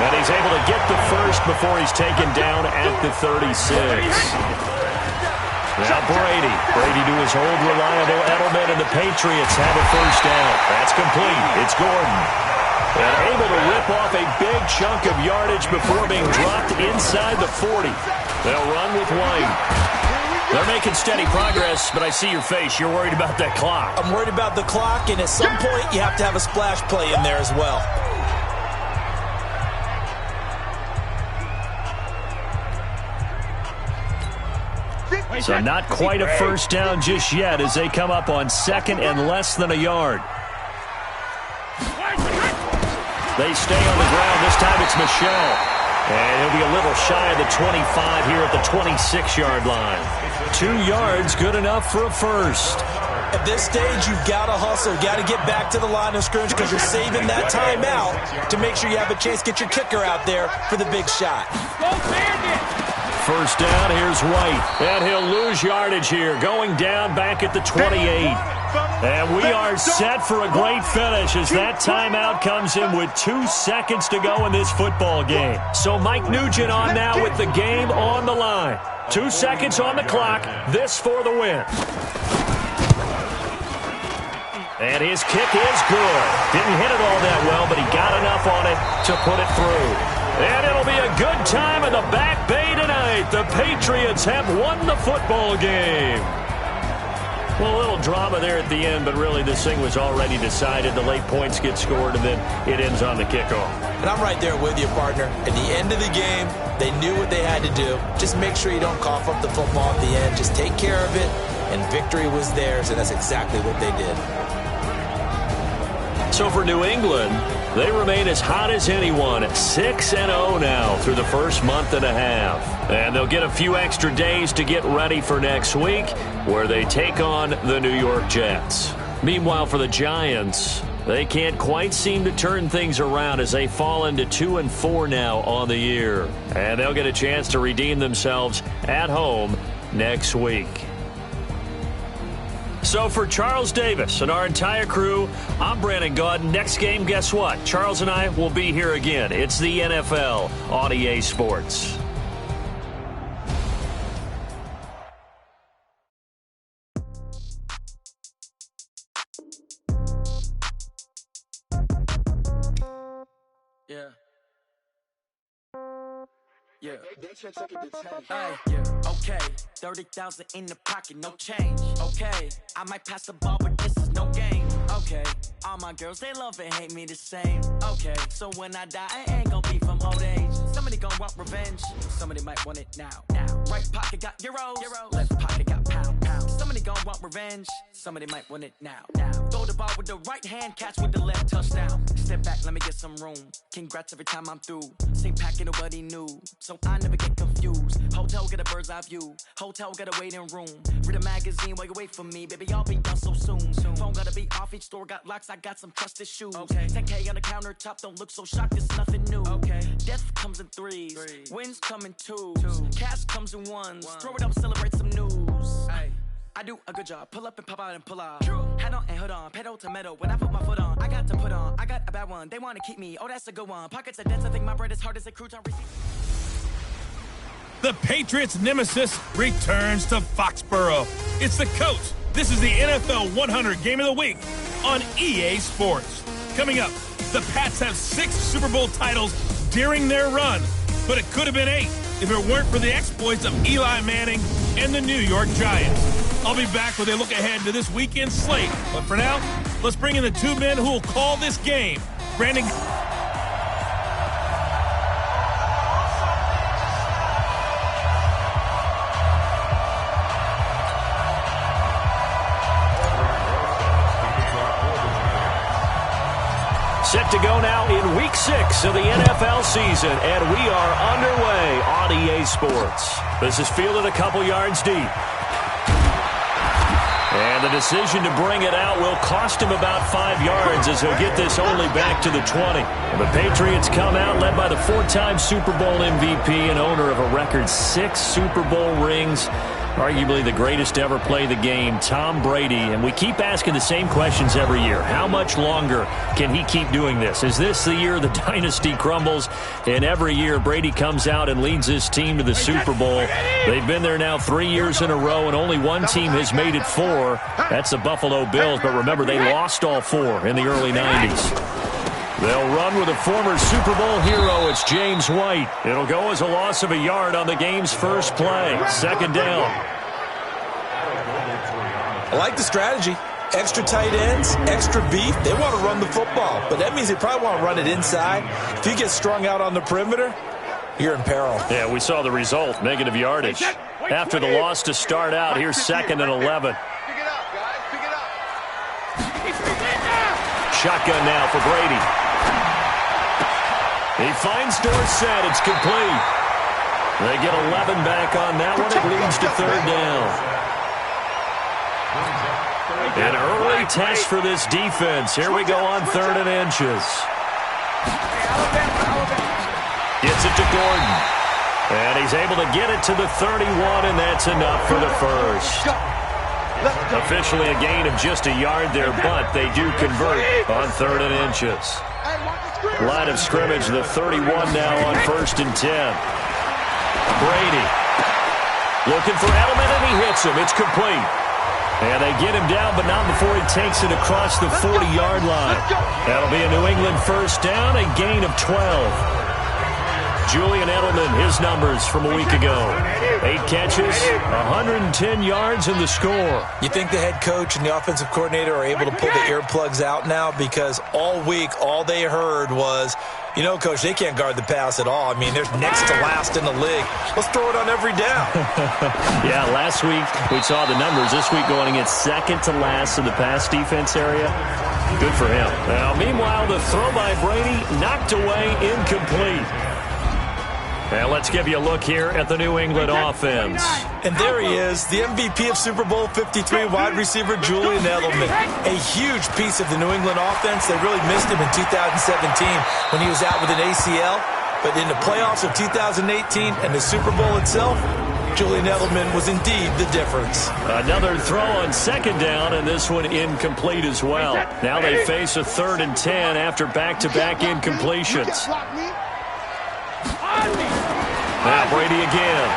And he's able to get the first before he's taken down at the 36. Now Brady. Brady to his old reliable Edelman, and the Patriots have a first down. That's complete. It's Gordon. And able to rip off a big chunk of yardage before being dropped inside the 40. They'll run with White. They're making steady progress, but I see your face. You're worried about that clock. I'm worried about the clock, and at some point you have to have a splash play in there as well. So not quite a first down just yet as they come up on 2nd and less than a yard. They stay on the ground. This time it's Michel. And he'll be a little shy of the 25 here at the 26-yard line. 2 yards, good enough for a first. At this stage, you've got to hustle. Got to get back to the line of scrimmage because you're saving that timeout to make sure you have a chance to get your kicker out there for the big shot. First down, here's White. And he'll lose yardage here, going down back at the 28. And we are set for a great finish as that timeout comes in with 2 seconds to go in this football game. So Mike Nugent on now with the game on the line. 2 seconds on the clock. This for the win. And his kick is good. Didn't hit it all that well, but he got enough on it to put it through. And it'll be a good time in the Back Bay tonight. The Patriots have won the football game. Well, a little drama there at the end, but really this thing was already decided. The late points get scored, and then it ends on the kickoff. And I'm right there with you, partner. At the end of the game, they knew what they had to do. Just make sure you don't cough up the football at the end. Just take care of it, and victory was theirs, and that's exactly what they did. So for New England, they remain as hot as anyone at 6-0 now through the first month and a half. And they'll get a few extra days to get ready for next week, where they take on the New York Jets. Meanwhile, for the Giants, they can't quite seem to turn things around as they fall into 2-4 now on the year. And they'll get a chance to redeem themselves at home next week. So for Charles Davis and our entire crew, I'm Brandon Gaudin. Next game, guess what? Charles and I will be here again. It's the NFL on EA Sports. Yeah. Okay. 30,000 in the pocket, no change. Okay, I might pass the ball, but this is no game. Okay, all my girls, they love and hate me the same. Okay, so when I die, I ain't gonna be from old age. Somebody gonna want revenge. Somebody might want it now. Right pocket got euros. Left pocket got pounds. Somebody gonna want revenge. Somebody might want it now. Throw the ball with the right hand, catch with the left, touchdown. Step back, let me get some room. Congrats every time I'm through. Same packet, nobody knew, so I never get confused. Hotel get a bird's eye view. Hotel got a waiting room. Read a magazine while you wait for me. Baby, I'll be done so soon. Phone gotta be off, each store got locks. I got some trusted shoes. 10K on the countertop, don't look so shocked, it's nothing new. Death comes in threes. Wins come in twos. Cash comes in ones. Throw it up, celebrate some news. I do a good job. Pull up and pop out and pull out. Head on and hood on. Pedal to metal. When I put my foot on, I got to put on. I got a bad one. They want to keep me. Oh, that's a good one. Pockets are dense. I think my bread is hard as a crouton receipt. The Patriots' nemesis returns to Foxborough. It's the coach. This is the NFL 100 Game of the Week on EA Sports. Coming up, the Pats have 6 Super Bowl titles during their run, but it could have been 8 if it weren't for the exploits of Eli Manning and the New York Giants. I'll be back with a look ahead to this weekend's slate. But for now, let's bring in the 2 men who will call this game. Brandon. Set to go now in Week 6 of the NFL season, and we are underway on EA Sports. This is fielded a couple yards deep. decision to bring it out will cost him about 5 yards as he'll get this only back to the 20. The Patriots come out led by the 4-time Super Bowl MVP and owner of a record 6 Super Bowl rings. Arguably the greatest to ever play the game, Tom Brady. And we keep asking the same questions every year. How much longer can he keep doing this? Is this the year the dynasty crumbles? And every year Brady comes out and leads his team to the Super Bowl. They've been there now 3 years in a row, and only one team has made it 4. That's the Buffalo Bills. But remember, they lost all 4 in the early 90s. They'll run with a former Super Bowl hero. It's James White. It'll go as a loss of a yard on the game's first play. Second down. I like the strategy. Extra tight ends, extra beef. They want to run the football, but that means they probably want to run it inside. If you get strung out on the perimeter, you're in peril. Yeah, we saw the result, negative yardage. After the loss to start out, here's 2nd and 11. Pick it up, guys. Pick it up. Shotgun now for Brady. He finds Dorsett. It's complete. They get 11 back on that one. It leads to 3rd down. An early test for this defense. Here we go on 3rd and inches. Gets it to Gordon. And he's able to get it to the 31, and that's enough for the first. Officially a gain of just a yard there, but they do convert on 3rd and inches. Line of scrimmage, the 31 now on 1st and 10. Brady looking for Edelman, and he hits him. It's complete. And they get him down, but not before he takes it across the 40-yard line. That'll be a New England first down, a gain of 12. Julian Edelman, his numbers from a week ago. 8 catches, 110 yards in the score. You think the head coach and the offensive coordinator are able to pull the earplugs out now? Because all week, all they heard was, you know, Coach, they can't guard the pass at all. I mean, they're next to last in the league. Let's throw it on every down. Yeah, last week we saw the numbers. This week going against 2nd to last in the pass defense area. Good for him. Now, meanwhile, the throw by Brady knocked away, incomplete. Now let's give you a look here at the New England offense. And there he is, the MVP of Super Bowl 53, wide receiver Julian Edelman. A huge piece of the New England offense. They really missed him in 2017 when he was out with an ACL. But in the playoffs of 2018 and the Super Bowl itself, Julian Edelman was indeed the difference. Another throw on 2nd down, and this one incomplete as well. Now they face a 3rd and 10 after back-to-back incompletions. Now Brady again.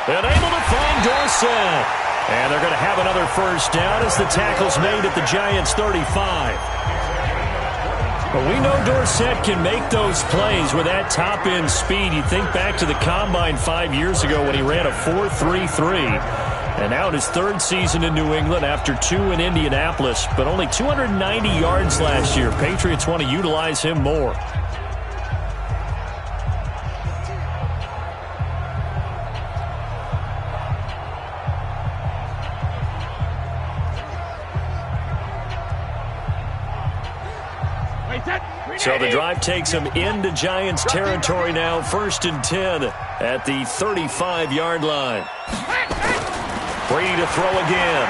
And able to find Dorsett. And they're going to have another first down as the tackle's made at the Giants' 35. But we know Dorsett can make those plays with that top-end speed. You think back to the Combine 5 years ago when he ran a 4.33. And now in his 3rd season in New England after 2 in Indianapolis. But only 290 yards last year. Patriots want to utilize him more. So the drive takes him into Giants territory now. 1st and 10 at the 35-yard line. Brady to throw again.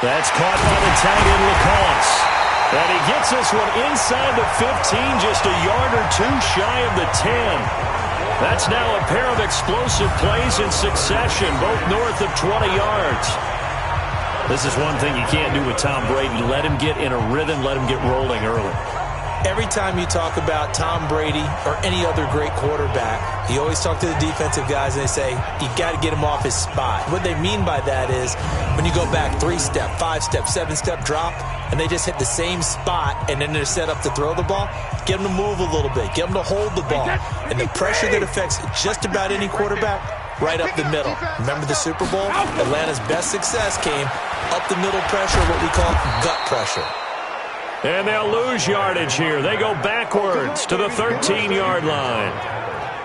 That's caught by the tight end Lacoste. And he gets this one inside the 15, just a yard or 2 shy of the 10. That's now a pair of explosive plays in succession, both north of 20 yards. This is one thing you can't do with Tom Brady. Let him get in a rhythm, let him get rolling early. Every time you talk about Tom Brady or any other great quarterback, you always talk to the defensive guys and they say, you got to get him off his spot. What they mean by that is when you go back 3-step, 5-step, 7-step drop, and they just hit the same spot and then they're set up to throw the ball, get them to move a little bit, get them to hold the ball. And the pressure that affects just about any quarterback, right up the middle. Remember the Super Bowl? Atlanta's best success came up the middle pressure, what we call gut pressure. And they'll lose yardage here. They go backwards to the 13-yard line.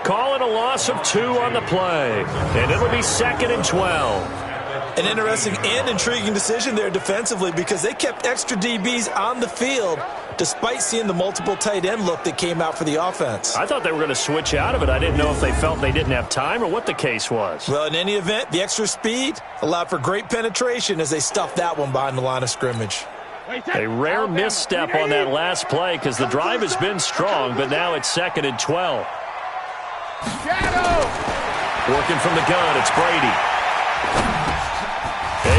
Call it a loss of 2 on the play. And it'll be 2nd and 12. An interesting and intriguing decision there defensively because they kept extra DBs on the field despite seeing the multiple tight end look that came out for the offense. I thought they were going to switch out of it. I didn't know if they felt they didn't have time or what the case was. Well, in any event, the extra speed allowed for great penetration as they stuffed that one behind the line of scrimmage. A rare misstep on that last play because the drive has been strong, but now it's 2nd and 12. Working from the gun, it's Brady.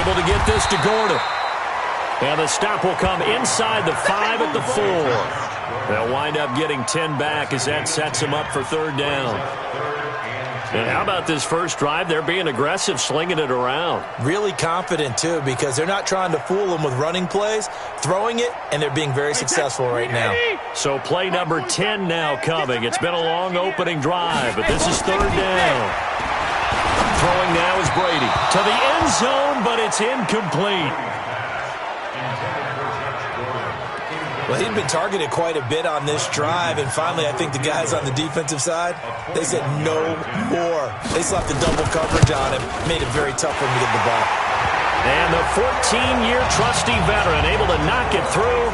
Able to get this to Gordon. And the stop will come inside the 5 at the 4. They'll wind up getting 10 back as that sets them up for 3rd down. And how about this first drive? They're being aggressive, slinging it around. Really confident, too, because they're not trying to fool them with running plays, throwing it, and they're being very successful right now. So play number 10 now coming. It's been a long opening drive, but this is 3rd down. Throwing now is Brady to the end zone, but it's incomplete. Well, he'd been targeted quite a bit on this drive, and finally I think the guys on the defensive side, they said no more. They slapped the double coverage on him, made it very tough for him to get the ball. And the 14-year trusty veteran able to knock it through.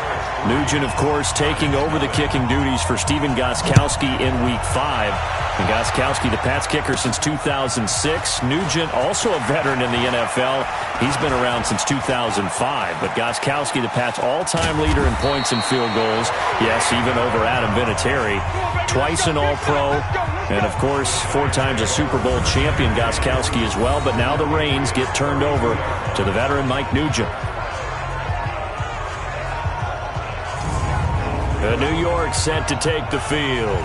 Nugent, of course, taking over the kicking duties for Stephen Gostkowski in Week 5. And Gostkowski, the Pats kicker since 2006. Nugent, also a veteran in the NFL. He's been around since 2005. But Gostkowski, the Pats' all-time leader in points and field goals. Yes, even over Adam Vinatieri. Twice an All-Pro. And, of course, 4 times a Super Bowl champion, Gostkowski as well. But now the reins get turned over to the veteran Mike Nugent. New York set to take the field.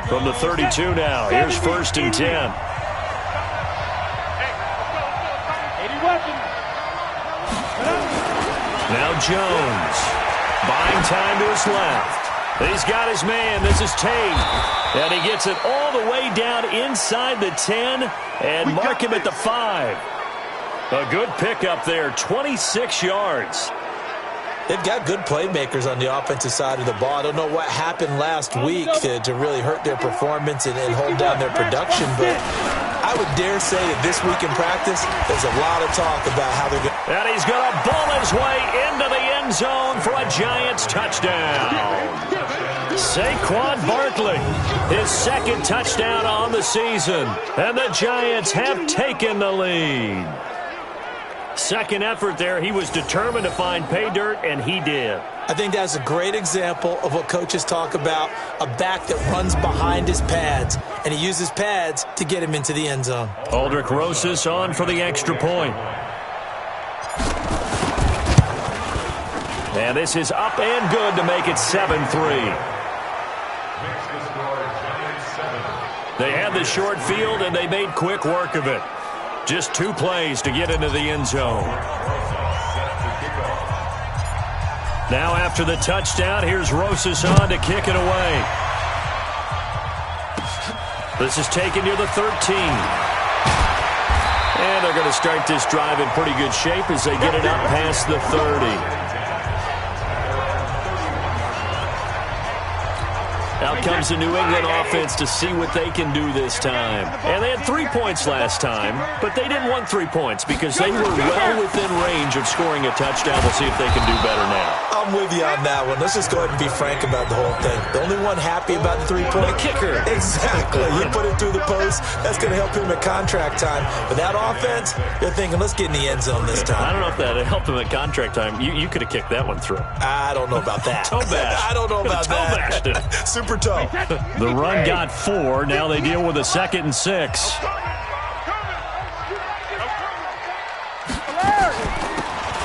From the 32 now, here's 1st and 10. Now Jones, buying time to his left. He's got his man, this is Tate. And he gets it all the way down inside the 10 and mark him at the 5. A good pickup there, 26 yards. They've got good playmakers on the offensive side of the ball. I don't know what happened last week to really hurt their performance and hold down their production, but I would dare say that this week in practice, there's a lot of talk about how they're going to... And he's going to ball his way into the end zone for a Giants touchdown. Saquon Barkley, his 2nd touchdown on the season, and the Giants have taken the lead. Second effort there, he was determined to find pay dirt, and he did. I think that's a great example of what coaches talk about, a back that runs behind his pads, and he uses pads to get him into the end zone. Aldrich Rosas on for the extra point. And this is up and good to make it 7-3. They had the short field, and they made quick work of it. Just 2 plays to get into the end zone. Now after the touchdown, here's Rosas on to kick it away. This is taken near the 13. And they're going to start this drive in pretty good shape as they get it up past the 30. Out comes the New England offense to see what they can do this time. And they had 3 points last time, but they didn't want 3 points because they were well within range of scoring a touchdown. We'll see if they can do better now. I'm with you on that one. Let's just go ahead and be frank about the whole thing. The only one happy about the 3-point? The kicker. Exactly. You put it through the post. That's going to help him at contract time. But that offense, they're thinking, let's get in the end zone this time. I don't know if that helped him at contract time. You could have kicked that one through. I don't know about that. Toe bash. I don't know about that. Super toe. The run got 4. Now they deal with a 2nd and 6.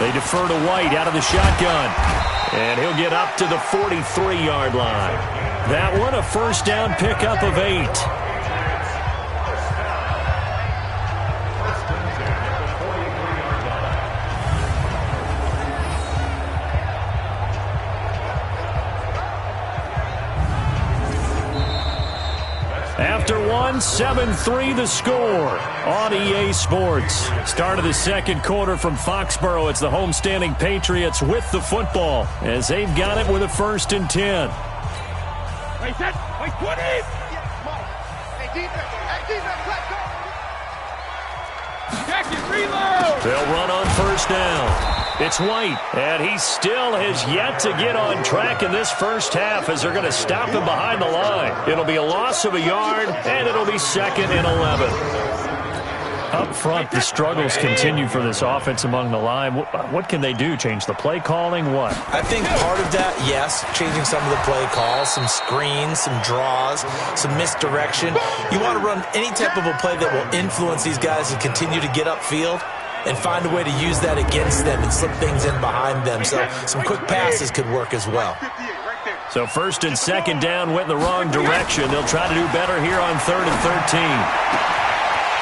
They defer to White out of the shotgun. And he'll get up to the 43-yard line. That one, a first down pickup of 8. After 7-3 the score on EA Sports. Start of the second quarter from Foxborough. It's the homestanding Patriots with the football as they've got it with a 1st and 10. Wait, set. Wait, 20. Jacket, reload! They'll run on first down. It's White, and he still has yet to get on track in this first half as they're going to stop him behind the line. It'll be a loss of a yard, and it'll be 2nd and 11. Up front, the struggles continue for this offense among the line. What can they do? Change the play calling? What? I think part of that, yes, changing some of the play calls, some screens, some draws, some misdirection. You want to run any type of a play that will influence these guys to continue to get upfield and find a way to use that against them and slip things in behind them. So some quick passes could work as well. So 1st and 2nd down went in the wrong direction. They'll try to do better here on 3rd and 13.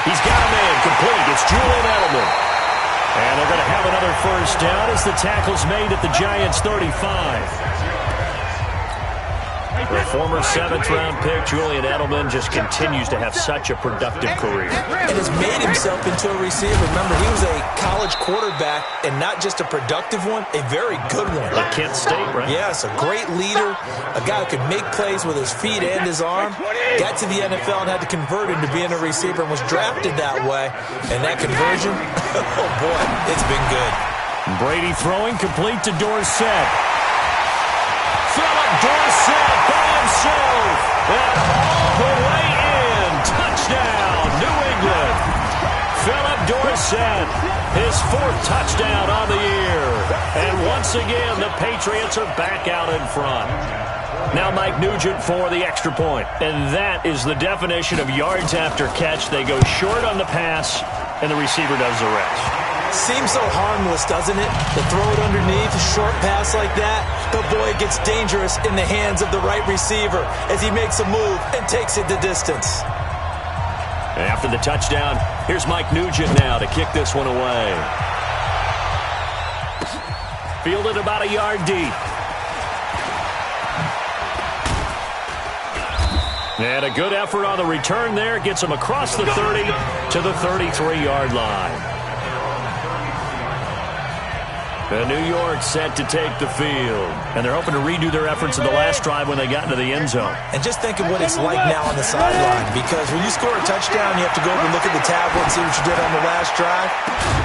He's got a man complete. It's Julian Edelman. And they're going to have another first down as the tackle's made at the Giants' 35. The former 7th-round pick, Julian Edelman, just continues to have such a productive career. And has made himself into a receiver. Remember, he was a college quarterback, and not just a productive one, a very good one. At Kent State, right? Yes, a great leader, a guy who could make plays with his feet and his arm. Got to the NFL and had to convert into being a receiver and was drafted that way. And that conversion, oh boy, it's been good. Brady throwing complete to Dorsett. Philip Dorsett by himself. And all the way in. Touchdown, New England. Philip Dorsett, his 4th touchdown on the year. And once again, the Patriots are back out in front. Now Mike Nugent for the extra point. And that is the definition of yards after catch. They go short on the pass, and the receiver does the rest. Seems so harmless, doesn't it? To throw it underneath, a short pass like that. But boy, it gets dangerous in the hands of the right receiver as he makes a move and takes it the distance. After the touchdown, here's Mike Nugent now to kick this one away. Fielded about a yard deep. And a good effort on the return there. Gets him across the 30 to the 33-yard line. New York set to take the field. And they're hoping to redo their efforts in the last drive when they got into the end zone. And just think of what it's like now on the sideline. Because when you score a touchdown, you have to go over and look at the tablet and see what you did on the last drive.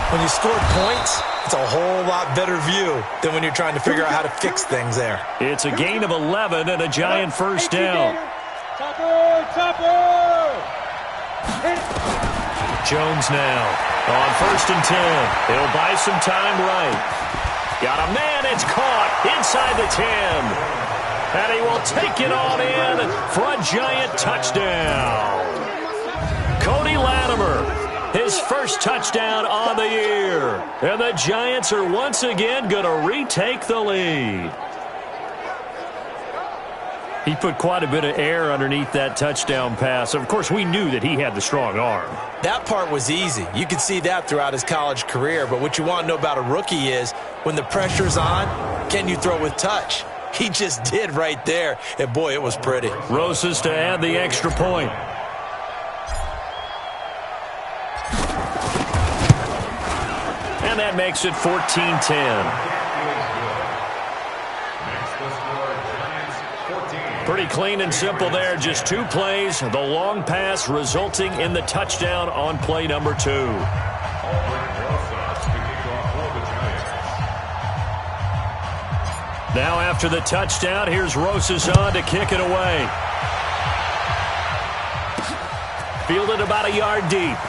When you score points, it's a whole lot better view than when you're trying to figure out how to fix things there. It's a gain of 11 and a Giant first down. Jones now on 1st and 10. He'll buy some time right. Got a man, it's caught inside the 10. And he will take it on in for a Giant touchdown. Cody Latimer, his first touchdown on the year. And the Giants are once again going to retake the lead. He put quite a bit of air underneath that touchdown pass. Of course, we knew that he had the strong arm. That part was easy. You could see that throughout his college career. But what you want to know about a rookie is when the pressure's on, can you throw with touch? He just did right there. And, boy, it was pretty. Rosas to add the extra point. And that makes it 14-10. Pretty clean and simple there. Just 2 plays. The long pass resulting in the touchdown on play number 2. Now after the touchdown, here's Rosas on to kick it away. Fielded about a yard deep.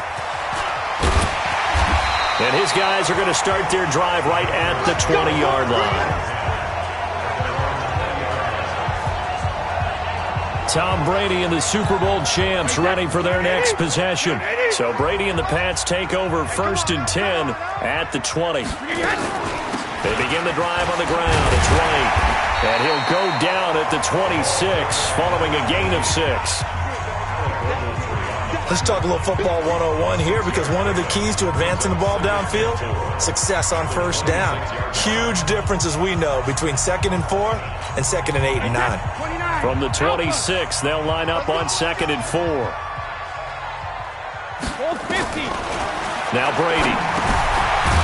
And his guys are going to start their drive right at the 20-yard line. Tom Brady and the Super Bowl champs running for their next possession. So Brady and the Pats take over 1st and 10 at the 20. They begin the drive on the ground. It's White. And he'll go down at the 26 following a gain of 6. Let's talk a little football 101 here, because one of the keys to advancing the ball downfield, success on first down. Huge difference, as we know, between 2nd and 4 and 2nd and 8 and 9. From the 26, they'll line up on 2nd and 4. Now Brady.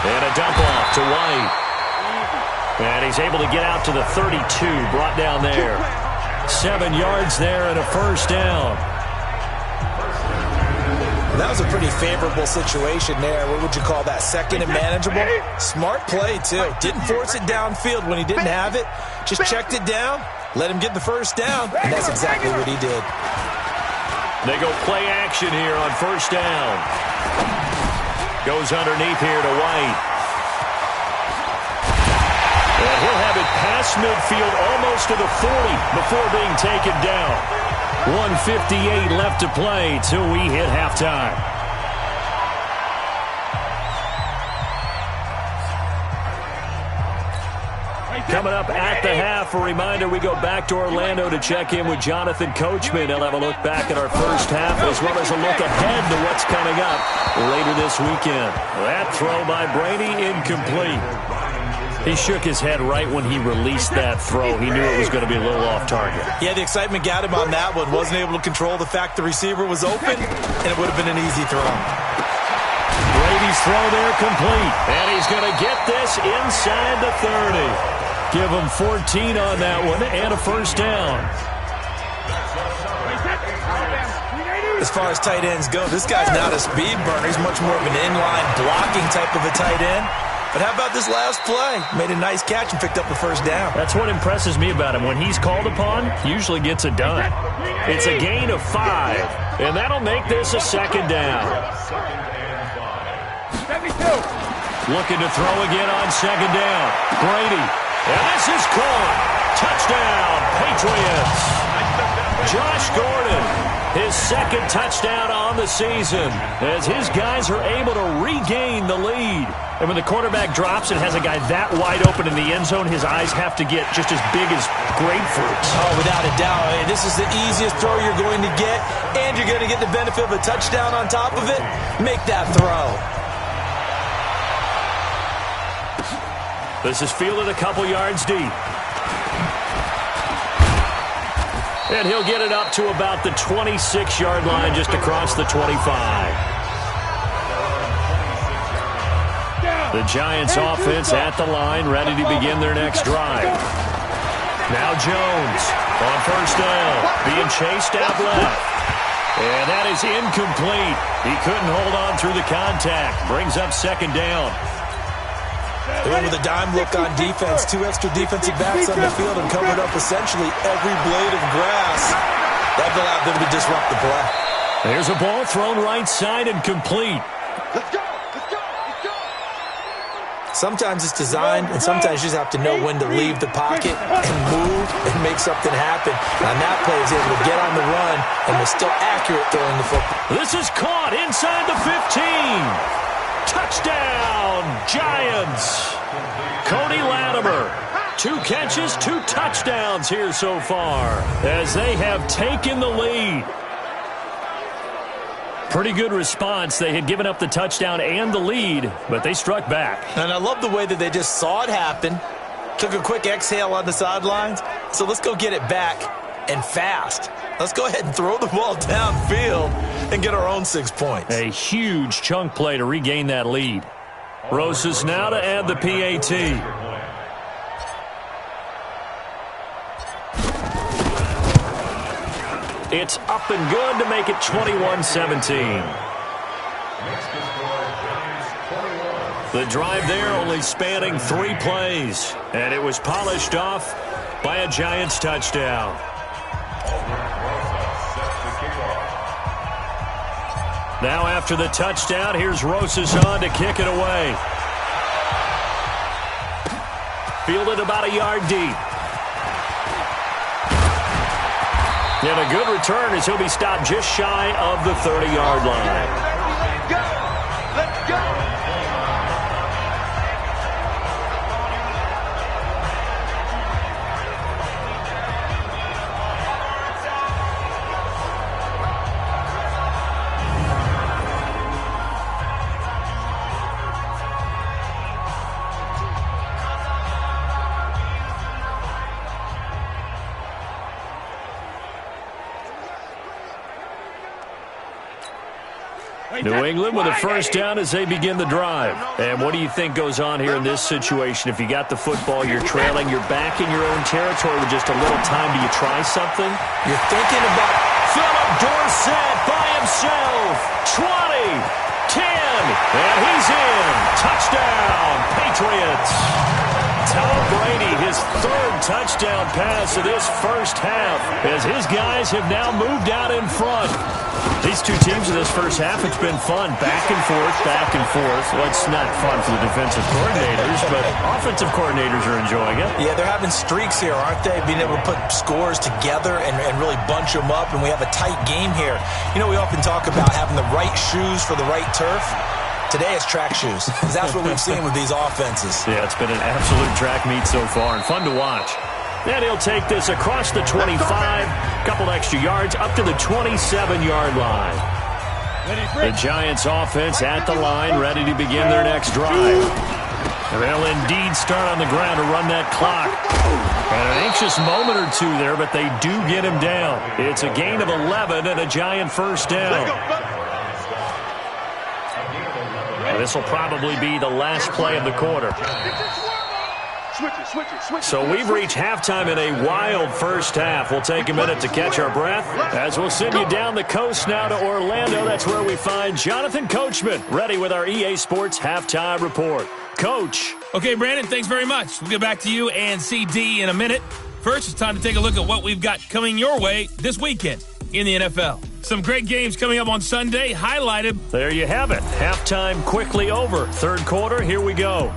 And a dump off to White. And he's able to get out to the 32, brought down there. 7 yards there and a first down. That was a pretty favorable situation there. What would you call that? Second and manageable? Smart play, too. Didn't force it downfield when he didn't have it. Just checked it down, let him get the first down, and that's exactly what he did. They go play action here on first down. Goes underneath here to White. And he'll have it past midfield almost to the 40 before being taken down. 1:58 left to play till we hit halftime. Coming up at the half, a reminder, we go back to Orlando to check in with Jonathan Coachman. He'll have a look back at our first half as well as a look ahead to what's coming up later this weekend. That throw by Brady, incomplete. He shook his head right when he released that throw. He knew it was going to be a little off target. Yeah, the excitement got him on that one. Wasn't able to control the fact the receiver was open, and it would have been an easy throw. Brady's throw there complete. And he's going to get this inside the 30. Give him 14 on that one and a first down. As far as tight ends go, this guy's not a speed burner. He's much more of an inline blocking type of a tight end. But how about this last play? Made a nice catch and picked up the first down. That's what impresses me about him. When he's called upon, he usually gets it done. It's a gain of 5, and that'll make this a second down. Looking to throw again on second down. Brady. And this is caught. Touchdown, Patriots. Josh Gordon, his second touchdown on the season as his guys are able to regain the lead. And when the quarterback drops and has a guy that wide open in the end zone, his eyes have to get just as big as grapefruits. Oh, without a doubt. This is the easiest throw you're going to get, and you're going to get the benefit of a touchdown on top of it. Make that throw. This is fielded a couple yards deep. And he'll get it up to about the 26-yard line just across the 25. The Giants offense at the line, ready to begin their next drive. Now Jones on first down, being chased out left. And that is incomplete. He couldn't hold on through the contact. Brings up second down. They went with a dime look on defense. 2 extra defensive backs on the field and covered up essentially every blade of grass. That allowed them to disrupt the play. There's a ball thrown right side and complete. Let's go! Let's go! Let's go! Sometimes it's designed, and sometimes you just have to know when to leave the pocket and move and make something happen. On that play, he was able to get on the run and was still accurate throwing the football. This is caught inside the 15. Touchdown, Giants. Cody Latimer. 2 catches, 2 touchdowns here so far as they have taken the lead. Pretty good response. They had given up the touchdown and the lead, but they struck back. And I love the way that they just saw it happen, took a quick exhale on the sidelines. So let's go get it back and fast. Let's go ahead and throw the ball downfield and get our own 6 points. A huge chunk play to regain that lead. Rosas now to add the PAT. It's up and good to make it 21-17. The drive there only spanning 3 plays, and it was polished off by a Giants touchdown. Now after the touchdown, here's Rosas on to kick it away. Fielded about a yard deep. And a good return as he'll be stopped just shy of the 30-yard line. Let's go! Let's go! New England with a first down as they begin the drive. And what do you think goes on here in this situation? If you got the football, you're trailing, you're back in your own territory with just a little time. Do you try something? You're thinking about Philip Dorsett by himself. 20, 10, and he's in. Touchdown, Patriots. Tom Brady, his third touchdown pass of this first half, as his guys have now moved out in front. These two teams in this first half, it's been fun. Back and forth, back and forth. Well, it's not fun for the defensive coordinators, but offensive coordinators are enjoying it. Yeah, they're having streaks here, aren't they? Being able to put scores together and really bunch them up, and we have a tight game here. You know, we often talk about having the right shoes for the right turf. Today it's track shoes, because that's what we've seen with these offenses. Yeah, it's been an absolute track meet so far, and fun to watch. And he'll take this across the 25, couple extra yards, up to the 27-yard line. The Giants offense at the line, ready to begin their next drive. And they'll indeed start on the ground to run that clock. And an anxious moment or two there, but they do get him down. It's a gain of 11 and a Giant first down. This will probably be the last play of the quarter. So we've reached halftime in a wild first half. We'll take a minute to catch our breath as we'll send you down the coast now to Orlando. That's where we find Jonathan Coachman, ready with our EA Sports Halftime Report. Coach. Okay, Brandon, thanks very much. We'll get back to you and CD in a minute. First, it's time to take a look at what we've got coming your way this weekend in the NFL. Some great games coming up on Sunday, highlighted. There you have it. Halftime quickly over. Third quarter, here we go.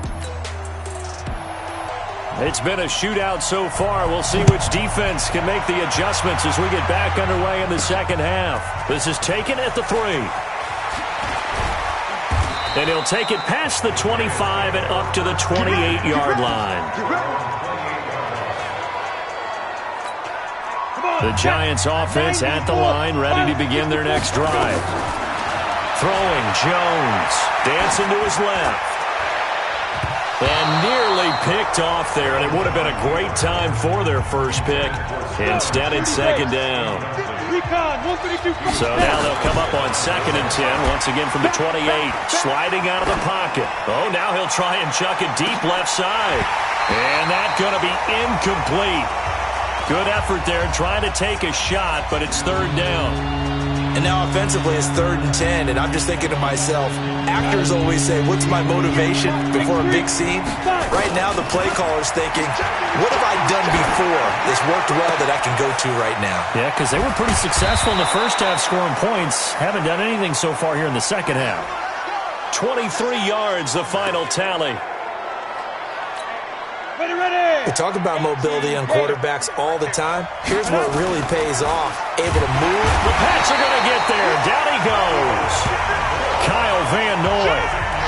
It's been a shootout so far. We'll see which defense can make the adjustments as we get back underway in the second half. This is taken at the 3. And he'll take it past the 25 and up to the 28-yard line. The Giants offense at the line, ready to begin their next drive. Throwing, Jones, dancing to his left. And nearly picked off there, and it would have been a great time for their first pick. Instead, it's second down. So now they'll come up on 2nd and 10, once again from the 28, sliding out of the pocket. Oh, now he'll try and chuck it deep left side. And that's going to be incomplete. Good effort there, trying to take a shot, but it's third down. And now offensively it's 3rd and 10, and I'm just thinking to myself, actors always say, what's my motivation before a big scene? Right now the play caller's thinking, what have I done before that's worked well that I can go to right now? Yeah, because they were pretty successful in the first half scoring points. Haven't done anything so far here in the second half. 23 yards, the final tally. We talk about mobility on quarterbacks all the time. Here's where it really pays off. Able to move. The Pats are going to get there. Down he goes. Kyle Van Noy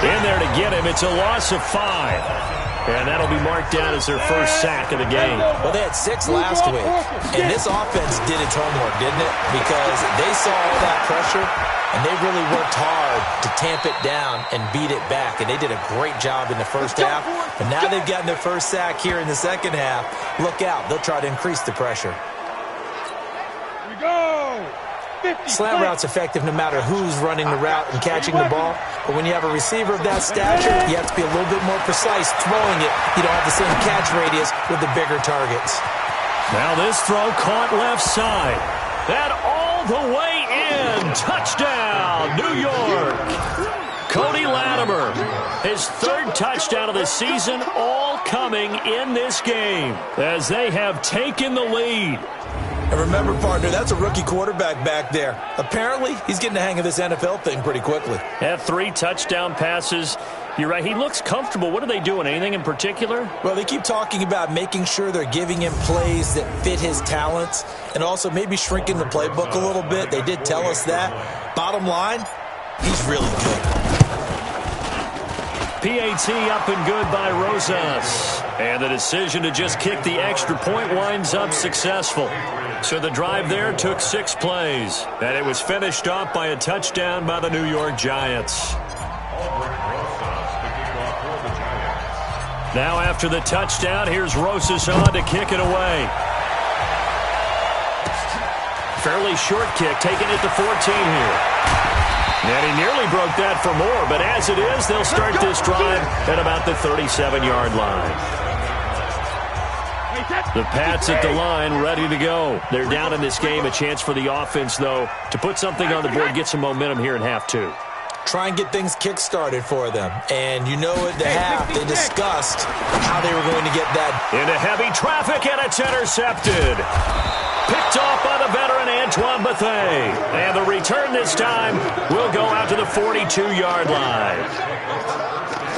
in there to get him. It's a loss of 5. And that'll be marked down as their first sack of the game. Well, they had 6 last week. And this offense did its homework, didn't it? Because they saw all that pressure, and they really worked hard to tamp it down and beat it back. And they did a great job in the first half. But now they've gotten their first sack here in the second half. Look out. They'll try to increase the pressure. Here we go. Slant route's effective no matter who's running the route and catching the ball. But when you have a receiver of that stature, you have to be a little bit more precise throwing it. You don't have the same catch radius with the bigger targets. Now this throw caught left side. That all the way in. Touchdown, New York. Cody Latimer, his 3rd touchdown of the season, all coming in this game as they have taken the lead. And remember, partner, that's a rookie quarterback back there. Apparently, he's getting the hang of this NFL thing pretty quickly. Had 3 touchdown passes. You're right, he looks comfortable. What are they doing? Anything in particular? Well, they keep talking about making sure they're giving him plays that fit his talents and also maybe shrinking the playbook a little bit. They did tell us that. Bottom line, he's really good. PAT up and good by Rosas. And the decision to just kick the extra point winds up successful. So the drive there took 6 plays. And it was finished off by a touchdown by the New York Giants. Now after the touchdown, here's Rosas on to kick it away. Fairly short kick, taking it to 14 here. And he nearly broke that for more, but as it is, they'll start this drive at about the 37-yard line. The Pats at the line, ready to go. They're down in this game. A chance for the offense, though, to put something on the board, get some momentum here in half two. Try and get things kick-started for them. And you know at the half, they discussed how they were going to get that. Into heavy traffic, and it's intercepted. Picked off by the veteran Antoine Bethea. And the return this time will go out to the 42-yard line.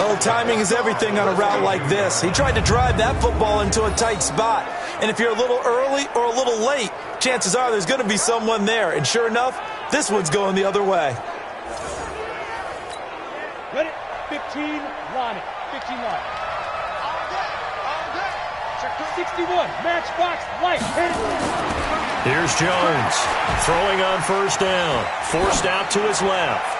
Oh, timing is everything on a route like this. He tried to drive that football into a tight spot. And if you're a little early or a little late, chances are there's going to be someone there. And sure enough, this one's going the other way. Ready? 15, line it. 15 line. 61, matchbox, light. Here's Jones, throwing on first down. Forced out to his left.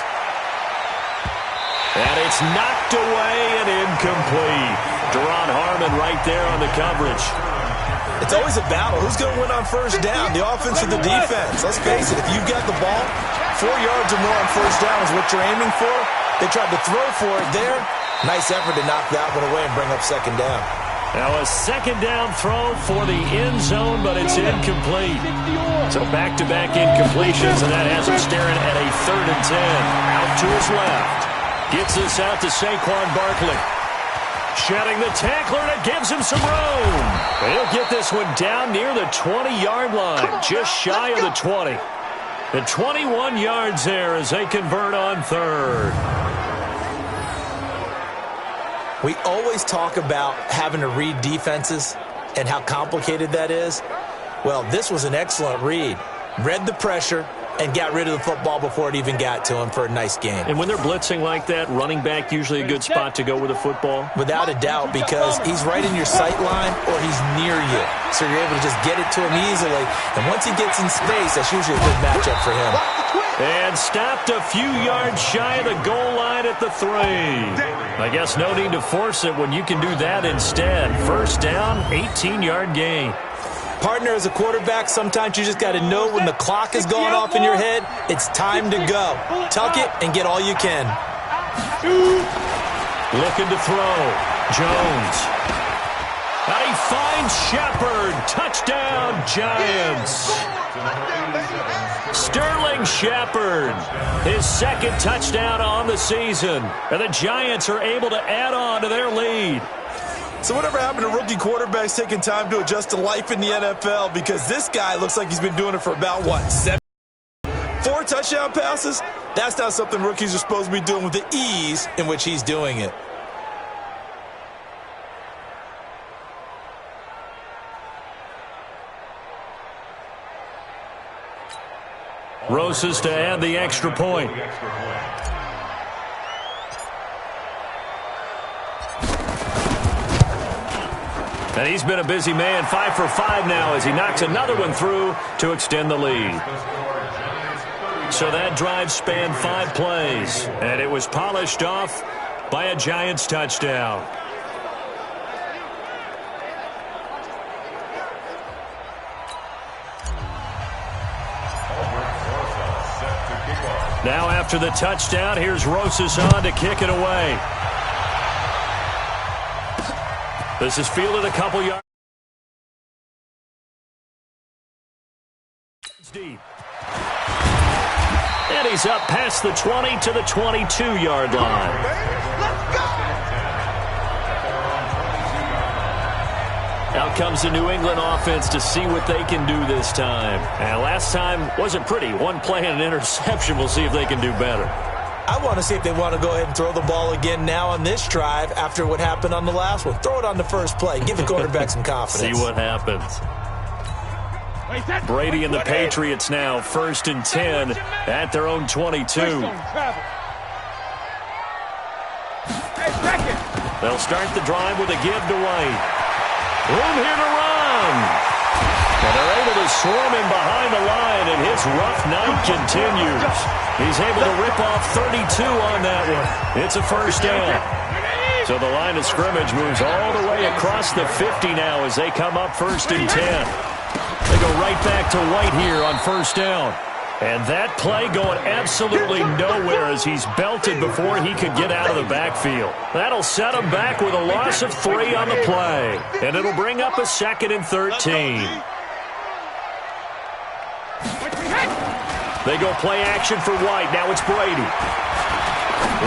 And it's knocked away and incomplete. Deron Harmon right there on the coverage. It's always a battle. Who's going to win on first down, the offense or the defense? Let's face it, if you've got the ball, 4 yards or more on first down is what you're aiming for. They tried to throw for it there. Nice effort to knock that one away and bring up second down. Now a second down throw for the end zone, but it's incomplete. So back-to-back incompletions, and that has him staring at a 3rd and 10. Out to his left. Gets this out to Saquon Barkley. Shedding the tackler, and it gives him some room. He'll get this one down near the 20-yard line, just shy of the 20. The 21 yards there as they convert on 3rd. We always talk about having to read defenses and how complicated that is. Well, this was an excellent read. Read the pressure and got rid of the football before it even got to him for a nice game. And when they're blitzing like that, running back usually a good spot to go with the football? Without a doubt, because he's right in your sight line or he's near you. So you're able to just get it to him easily. And once he gets in space, that's usually a good matchup for him. And stopped a few yards shy of the goal line at the 3. I guess no need to force it when you can do that instead. First down, 18-yard gain. Partner, as a quarterback, sometimes you just got to know when the clock is going off in your head, it's time to go. Tuck it and get all you can. Looking to throw. Jones. And he finds Shepard. Touchdown, Giants. Sterling Shepard, his 2nd touchdown on the season. And the Giants are able to add on to their lead. So whatever happened to rookie quarterbacks taking time to adjust to life in the NFL? Because this guy looks like he's been doing it for about, 4 touchdown passes? That's not something rookies are supposed to be doing with the ease in which he's doing it. Rosas to add the extra point. And he's been a busy man, 5 for 5 now as he knocks another one through to extend the lead. So that drive spanned 5 plays, and it was polished off by a Giants touchdown. Now after the touchdown, here's Rosas on to kick it away. This is fielded a couple yards deep. And he's up past the 20 to the 22-yard line. Out comes the New England offense to see what they can do this time. And last time wasn't pretty. One play and an interception. We'll see if they can do better. I want to see if they want to go ahead and throw the ball again now on this drive after what happened on the last one. Throw it on the first play. Give the quarterback some confidence. See what happens. Brady and the Patriots now 1st and 10 at their own 22. They'll start the drive with a give to White. Room here to run. And they're able to swarm him behind the line, and his rough night continues. He's able to rip off 32 on that one. It's a first down. So the line of scrimmage moves all the way across the 50 now as they come up 1st and 10. They go right back to White here on first down. And that play going absolutely nowhere as he's belted before he could get out of the backfield. That'll set him back with a loss of 3 on the play. And it'll bring up a 2nd and 13. They go play action for White. Now it's Brady.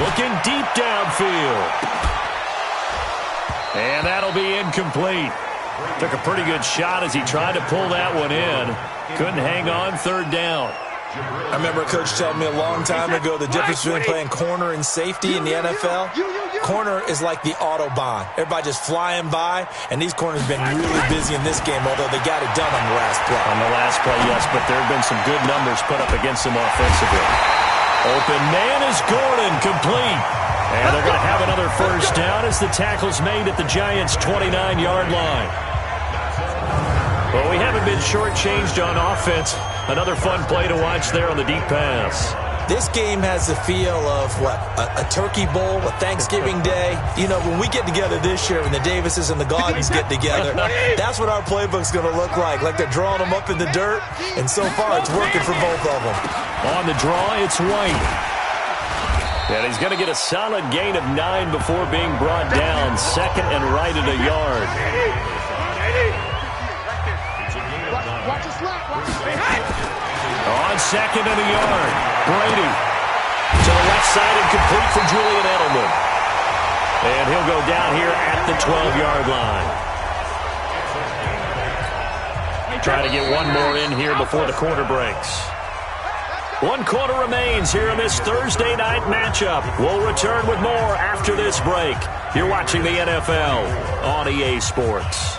Looking deep downfield. And that'll be incomplete. Took a pretty good shot as he tried to pull that one in. Couldn't hang on 3rd down. I remember a coach telling me a long time ago the difference between playing corner and safety in the NFL. Corner is like the Autobahn. Everybody just flying by, and these corners have been really busy in this game, although they got it done on the last play. On the last play, yes, but there have been some good numbers put up against them offensively. Open man is Gordon, complete. And they're going to have another 1st down as the tackle's made at the Giants' 29-yard line. Well, we haven't been shortchanged on offense. Another fun play to watch there on the deep pass. This game has the feel of, a turkey bowl, a Thanksgiving day. You know, when we get together this year, when the Davises and the Gaudens get together, that's what our playbook's going to look like. Like they're drawing them up in the dirt, and so far it's working for both of them. On the draw, it's White. And he's going to get a solid gain of 9 before being brought down. 2nd and right at a yard. On 2nd and a yard, Brady to the left side and complete for Julian Edelman. And he'll go down here at the 12-yard line. Trying to get one more in here before the quarter breaks. 1 quarter remains here in this Thursday night matchup. We'll return with more after this break. You're watching the NFL on EA Sports.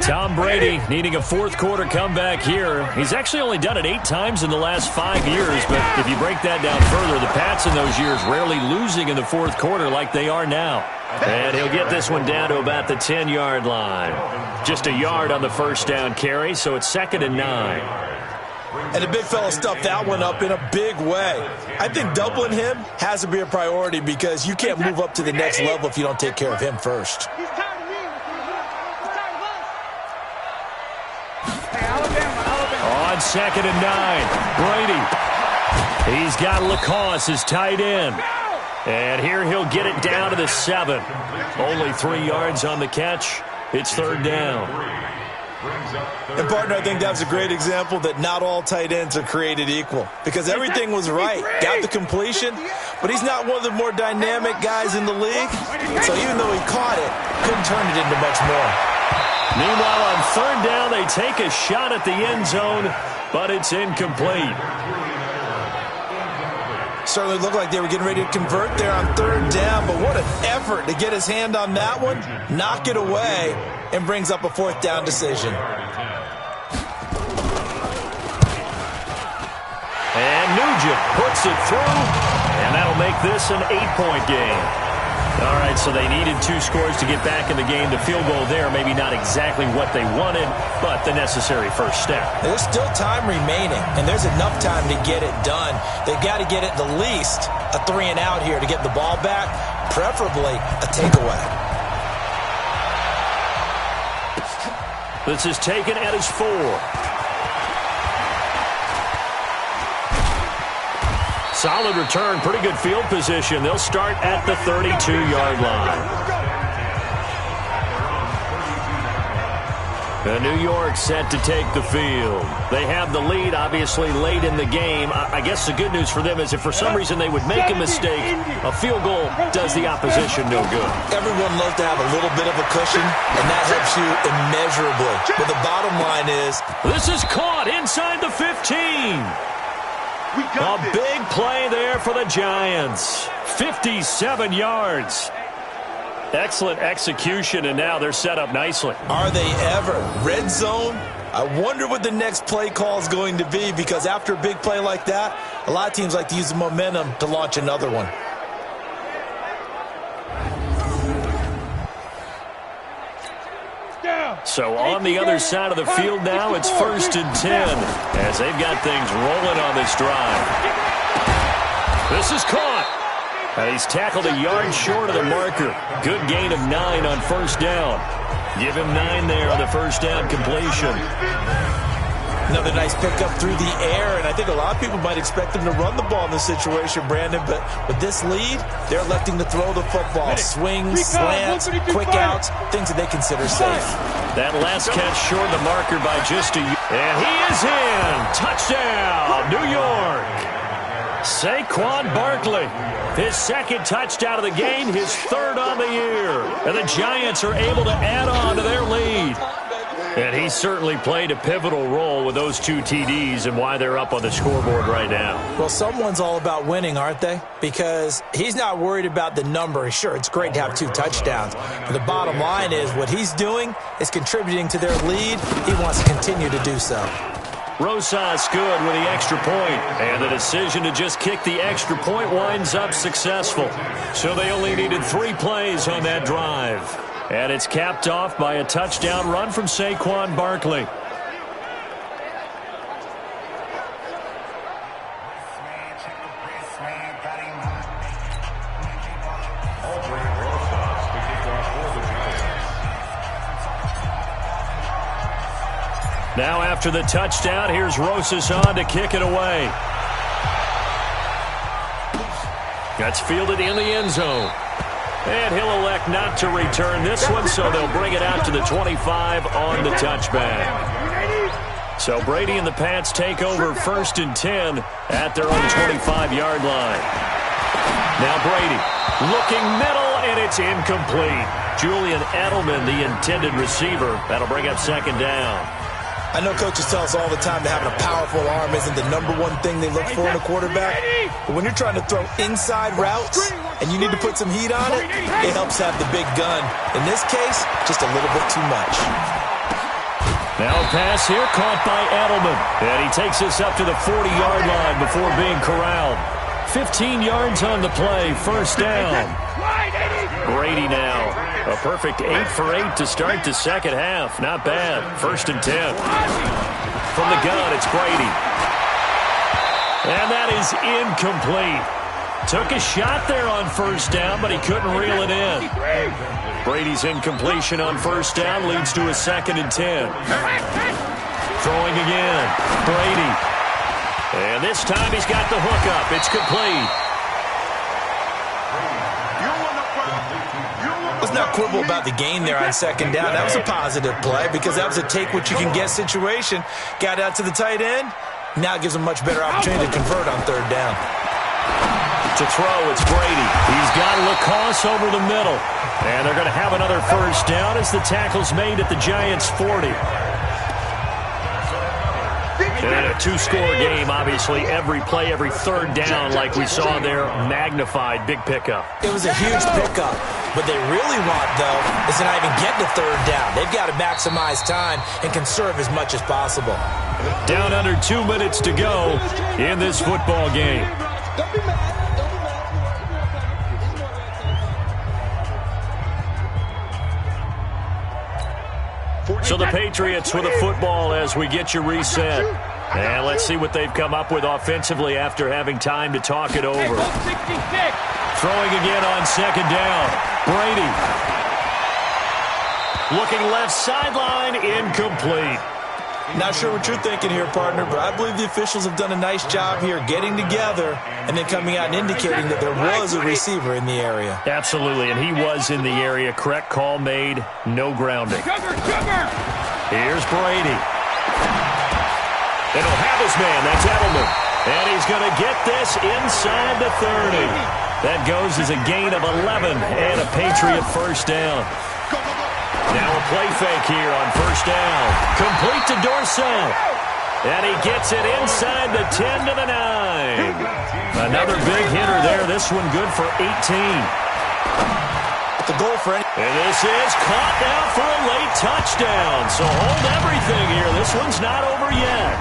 Tom Brady needing a 4th quarter comeback here. He's actually only done it 8 times in the last 5 years, but if you break that down further, the Pats in those years rarely losing in the 4th quarter like they are now. And he'll get this one down to about the 10-yard line. Just a yard on the 1st down carry, so it's 2nd and 9. And the big fella stuffed that one up in a big way. I think doubling him has to be a priority because you can't move up to the next level if you don't take care of him first. On 2nd and 9, Brady. He's got LaCosse as tight end. And here he'll get it down to the 7. Only 3 yards on the catch. It's 3rd down. And, partner, I think that was a great example that not all tight ends are created equal. Because everything was right. Got the completion, but he's not one of the more dynamic guys in the league. So even though he caught it, couldn't turn it into much more. Meanwhile, on 3rd down, they take a shot at the end zone, but it's incomplete. Certainly looked like they were getting ready to convert there on 3rd down, but what an effort to get his hand on that one, knock it away, and brings up a 4th down decision. And Nugent puts it through, and that'll make this an 8-point game. All right, so they needed 2 scores to get back in the game. The field goal there, maybe not exactly what they wanted, but the necessary first step. There's still time remaining, and there's enough time to get it done. They've got to get at the least a 3 and out here to get the ball back, preferably a takeaway. This is taken at his 4. Solid return, pretty good field position. They'll start at the 32-yard line. New York set to take the field. They have the lead, obviously, late in the game. I guess the good news for them is if for some reason they would make a mistake, a field goal does the opposition no good. Everyone loves to have a little bit of a cushion, and that helps you immeasurably. But the bottom line is, this is caught inside the 15. A big play there for the Giants. 57 yards. Excellent execution, and now they're set up nicely. Are they ever? Red zone? I wonder what the next play call is going to be, because after a big play like that, a lot of teams like to use the momentum to launch another one. So on the other side of the field now, it's 1st and 10 as they've got things rolling on this drive. This is caught. And he's tackled a yard short of the marker. Good gain of 9 on first down. Give him 9 there on the first down completion. Another nice pickup through the air, and I think a lot of people might expect them to run the ball in this situation, Brandon, but with this lead, they're electing to throw the football. Swings, slants, quick outs, things that they consider safe. That last catch short of the marker by just a yard. And he is in. Touchdown, New York. Saquon Barkley, his second touchdown of the game, his third on the year. And the Giants are able to add on to their lead. And he certainly played a pivotal role with those 2 TDs and why they're up on the scoreboard right now. Well, someone's all about winning, aren't they? Because he's not worried about the number. Sure, it's great to have 2 touchdowns. But the bottom line is what he's doing is contributing to their lead. He wants to continue to do so. Rosas good with the extra point. And the decision to just kick the extra point winds up successful. So they only needed 3 plays on that drive. And it's capped off by a touchdown run from Saquon Barkley. Now after the touchdown, here's Rosas on to kick it away. That's fielded in the end zone. And he'll elect not to return this one, so they'll bring it out to the 25 on the touchback. So Brady and the Pats take over 1st and 10 at their own 25-yard line. Now Brady looking middle, and it's incomplete. Julian Edelman, the intended receiver. That'll bring up 2nd down. I know coaches tell us all the time that having a powerful arm isn't the #1 thing they look for in a quarterback. But when you're trying to throw inside routes and you need to put some heat on it, it helps have the big gun. In this case, just a little bit too much. Now a pass here caught by Edelman. And he takes us up to the 40-yard line before being corralled. 15 yards on the play, 1st down. Brady now. A perfect 8 for 8 to start the second half. Not bad. 1st and 10. From the gun, it's Brady. And that is incomplete. Took a shot there on 1st down, but he couldn't reel it in. Brady's incompletion on 1st down leads to a 2nd and 10. Throwing again. Brady. And this time he's got the hook up. It's complete. Let's not quibble about the gain there on 2nd down. That was a positive play because that was a take-what-you-can-get situation. Got out to the tight end. Now gives him a much better opportunity to convert on 3rd down. To throw, it's Brady. He's got LaCosse over the middle. And they're going to have another 1st down as the tackle's made at the Giants' 40. And a 2-score game, obviously. Every play, every 3rd down, like we saw there, magnified. Big pickup. It was a huge pickup. What they really want, though, is to not even get to 3rd down. They've got to maximize time and conserve as much as possible. Down under 2 minutes to go in this football game. So the Patriots with a football as we get you reset. And let's see what they've come up with offensively after having time to talk it over. Throwing again on 2nd down. Brady. Looking left sideline, incomplete. Not sure what you're thinking here, partner, but I believe the officials have done a nice job here getting together and then coming out and indicating that there was a receiver in the area. Absolutely, and he was in the area. Correct call made, no grounding. Here's Brady. And he'll have his man, that's Edelman. And he's going to get this inside the 30. That goes as a gain of 11 and a Patriot 1st down. Now a play fake here on 1st down. Complete to Dorsett. And he gets it inside the 10 to the 9. Another big hitter there. This one good for 18. The goal for any. And this is caught now for a late touchdown. So hold everything here. This one's not over yet.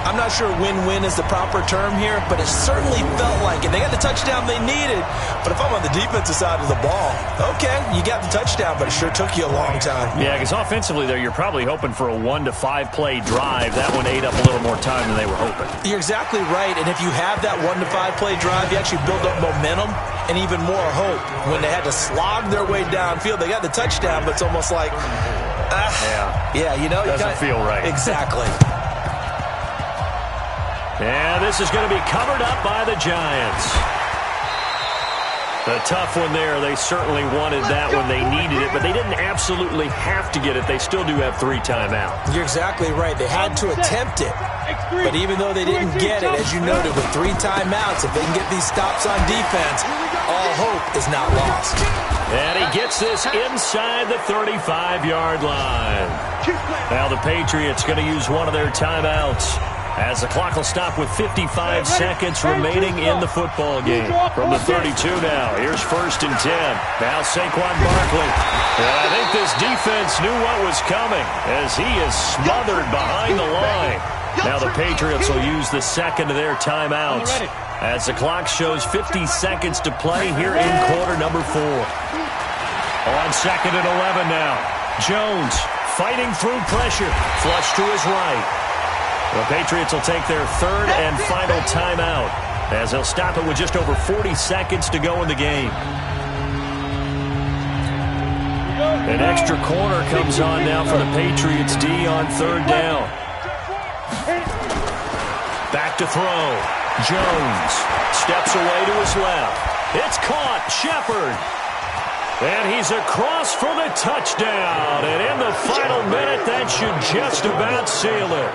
I'm not sure win-win is the proper term here, but it certainly felt like it. They got the touchdown they needed, but if I'm on the defensive side of the ball, okay, you got the touchdown, but it sure took you a long time. Yeah, because offensively there, you're probably hoping for a 1 to 5 play drive. That one ate up a little more time than they were hoping. You're exactly right, and if you have that 1 to 5 play drive, you actually build up momentum and even more hope. When they had to slog their way downfield, they got the touchdown, but it's almost like, yeah, you know, doesn't feel right. Exactly. And this is going to be covered up by the Giants. A tough one there. They certainly wanted that when they needed it, but they didn't absolutely have to get it. They still do have 3 timeouts. You're exactly right. They had to attempt it. But even though they didn't get it, as you noted, with 3 timeouts, if they can get these stops on defense, all hope is not lost. And he gets this inside the 35-yard line. Now the Patriots going to use one of their timeouts, as the clock will stop with 55 seconds remaining in the football game. From the 32 now, here's 1st and 10. Now Saquon Barkley. And I think this defense knew what was coming, as he is smothered behind the line. Now the Patriots will use the second of their timeouts, as the clock shows 50 seconds to play here in quarter number 4. On 2nd and 11 now. Jones fighting through pressure. Flush to his right. The Patriots will take their 3rd and final timeout, as they'll stop it with just over 40 seconds to go in the game. An extra corner comes on now for the Patriots D on 3rd down. Back to throw. Jones steps away to his left. It's caught. Shepard. And he's across for the touchdown. And in the final minute, that should just about seal it.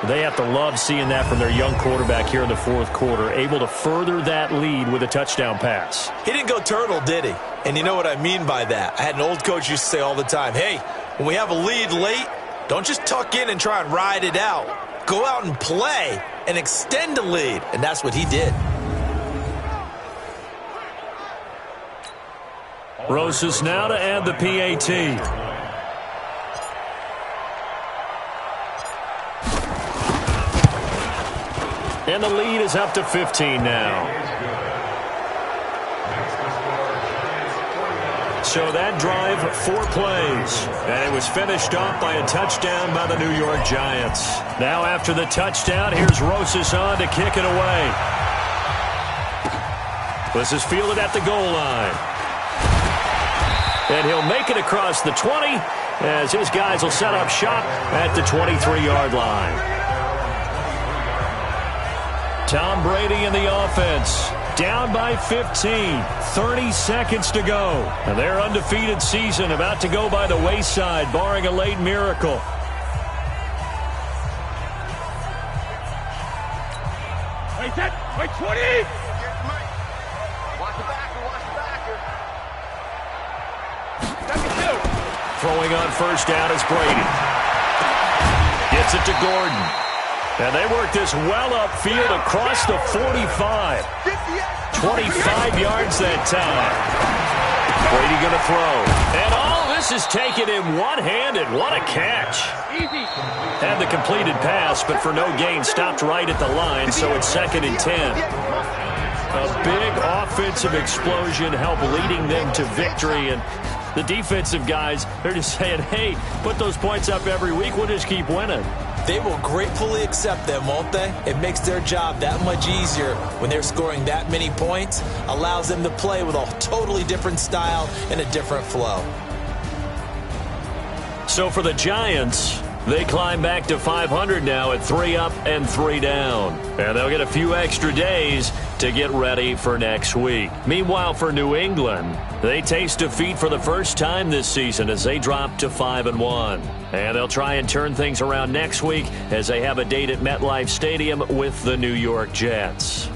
They have to love seeing that from their young quarterback here in the 4th quarter, able to further that lead with a touchdown pass. He didn't go turtle, did he? And you know what I mean by that. I had an old coach used to say all the time, hey, when we have a lead late, don't just tuck in and try and ride it out. Go out and play and extend the lead. And that's what he did. Rosas now to add the PAT. And the lead is up to 15 now. So that drive, 4 plays. And it was finished off by a touchdown by the New York Giants. Now after the touchdown, here's Rosas on to kick it away. This is fielded at the goal line. And he'll make it across the 20, as his guys will set up shop at the 23-yard line. Tom Brady in the offense, down by 15, 30 seconds to go. And their undefeated season about to go by the wayside, barring a late miracle. Wait, set, wait, 20! Watch the backer, Throwing on 1st down is Brady. Gets it to Gordon. And they work this well upfield across the 45. 25 yards that time. Brady going to throw. And all this is taken in one-handed. What a catch. Had the completed pass, but for no gain, stopped right at the line, so it's 2nd and 10. A big offensive explosion helped leading them to victory, and the defensive guys, they're just saying, hey, put those points up every week, we'll just keep winning. They will gratefully accept them, won't they? It makes their job that much easier when they're scoring that many points, allows them to play with a totally different style and a different flow. So for the Giants, they climb back to 500 now at 3 up and 3 down. And they'll get a few extra days to get ready for next week. Meanwhile, for New England, they taste defeat for the first time this season as they drop to 5-1. And they'll try and turn things around next week as they have a date at MetLife Stadium with the New York Jets.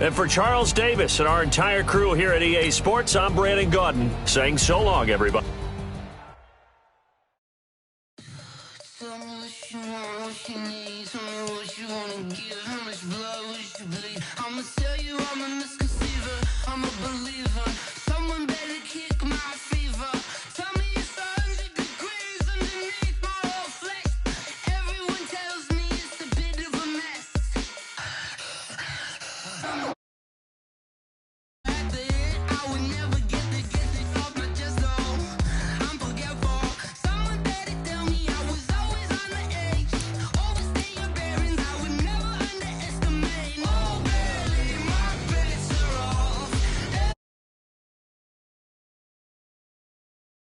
And for Charles Davis and our entire crew here at EA Sports, I'm Brandon Gaudin saying so long, everybody.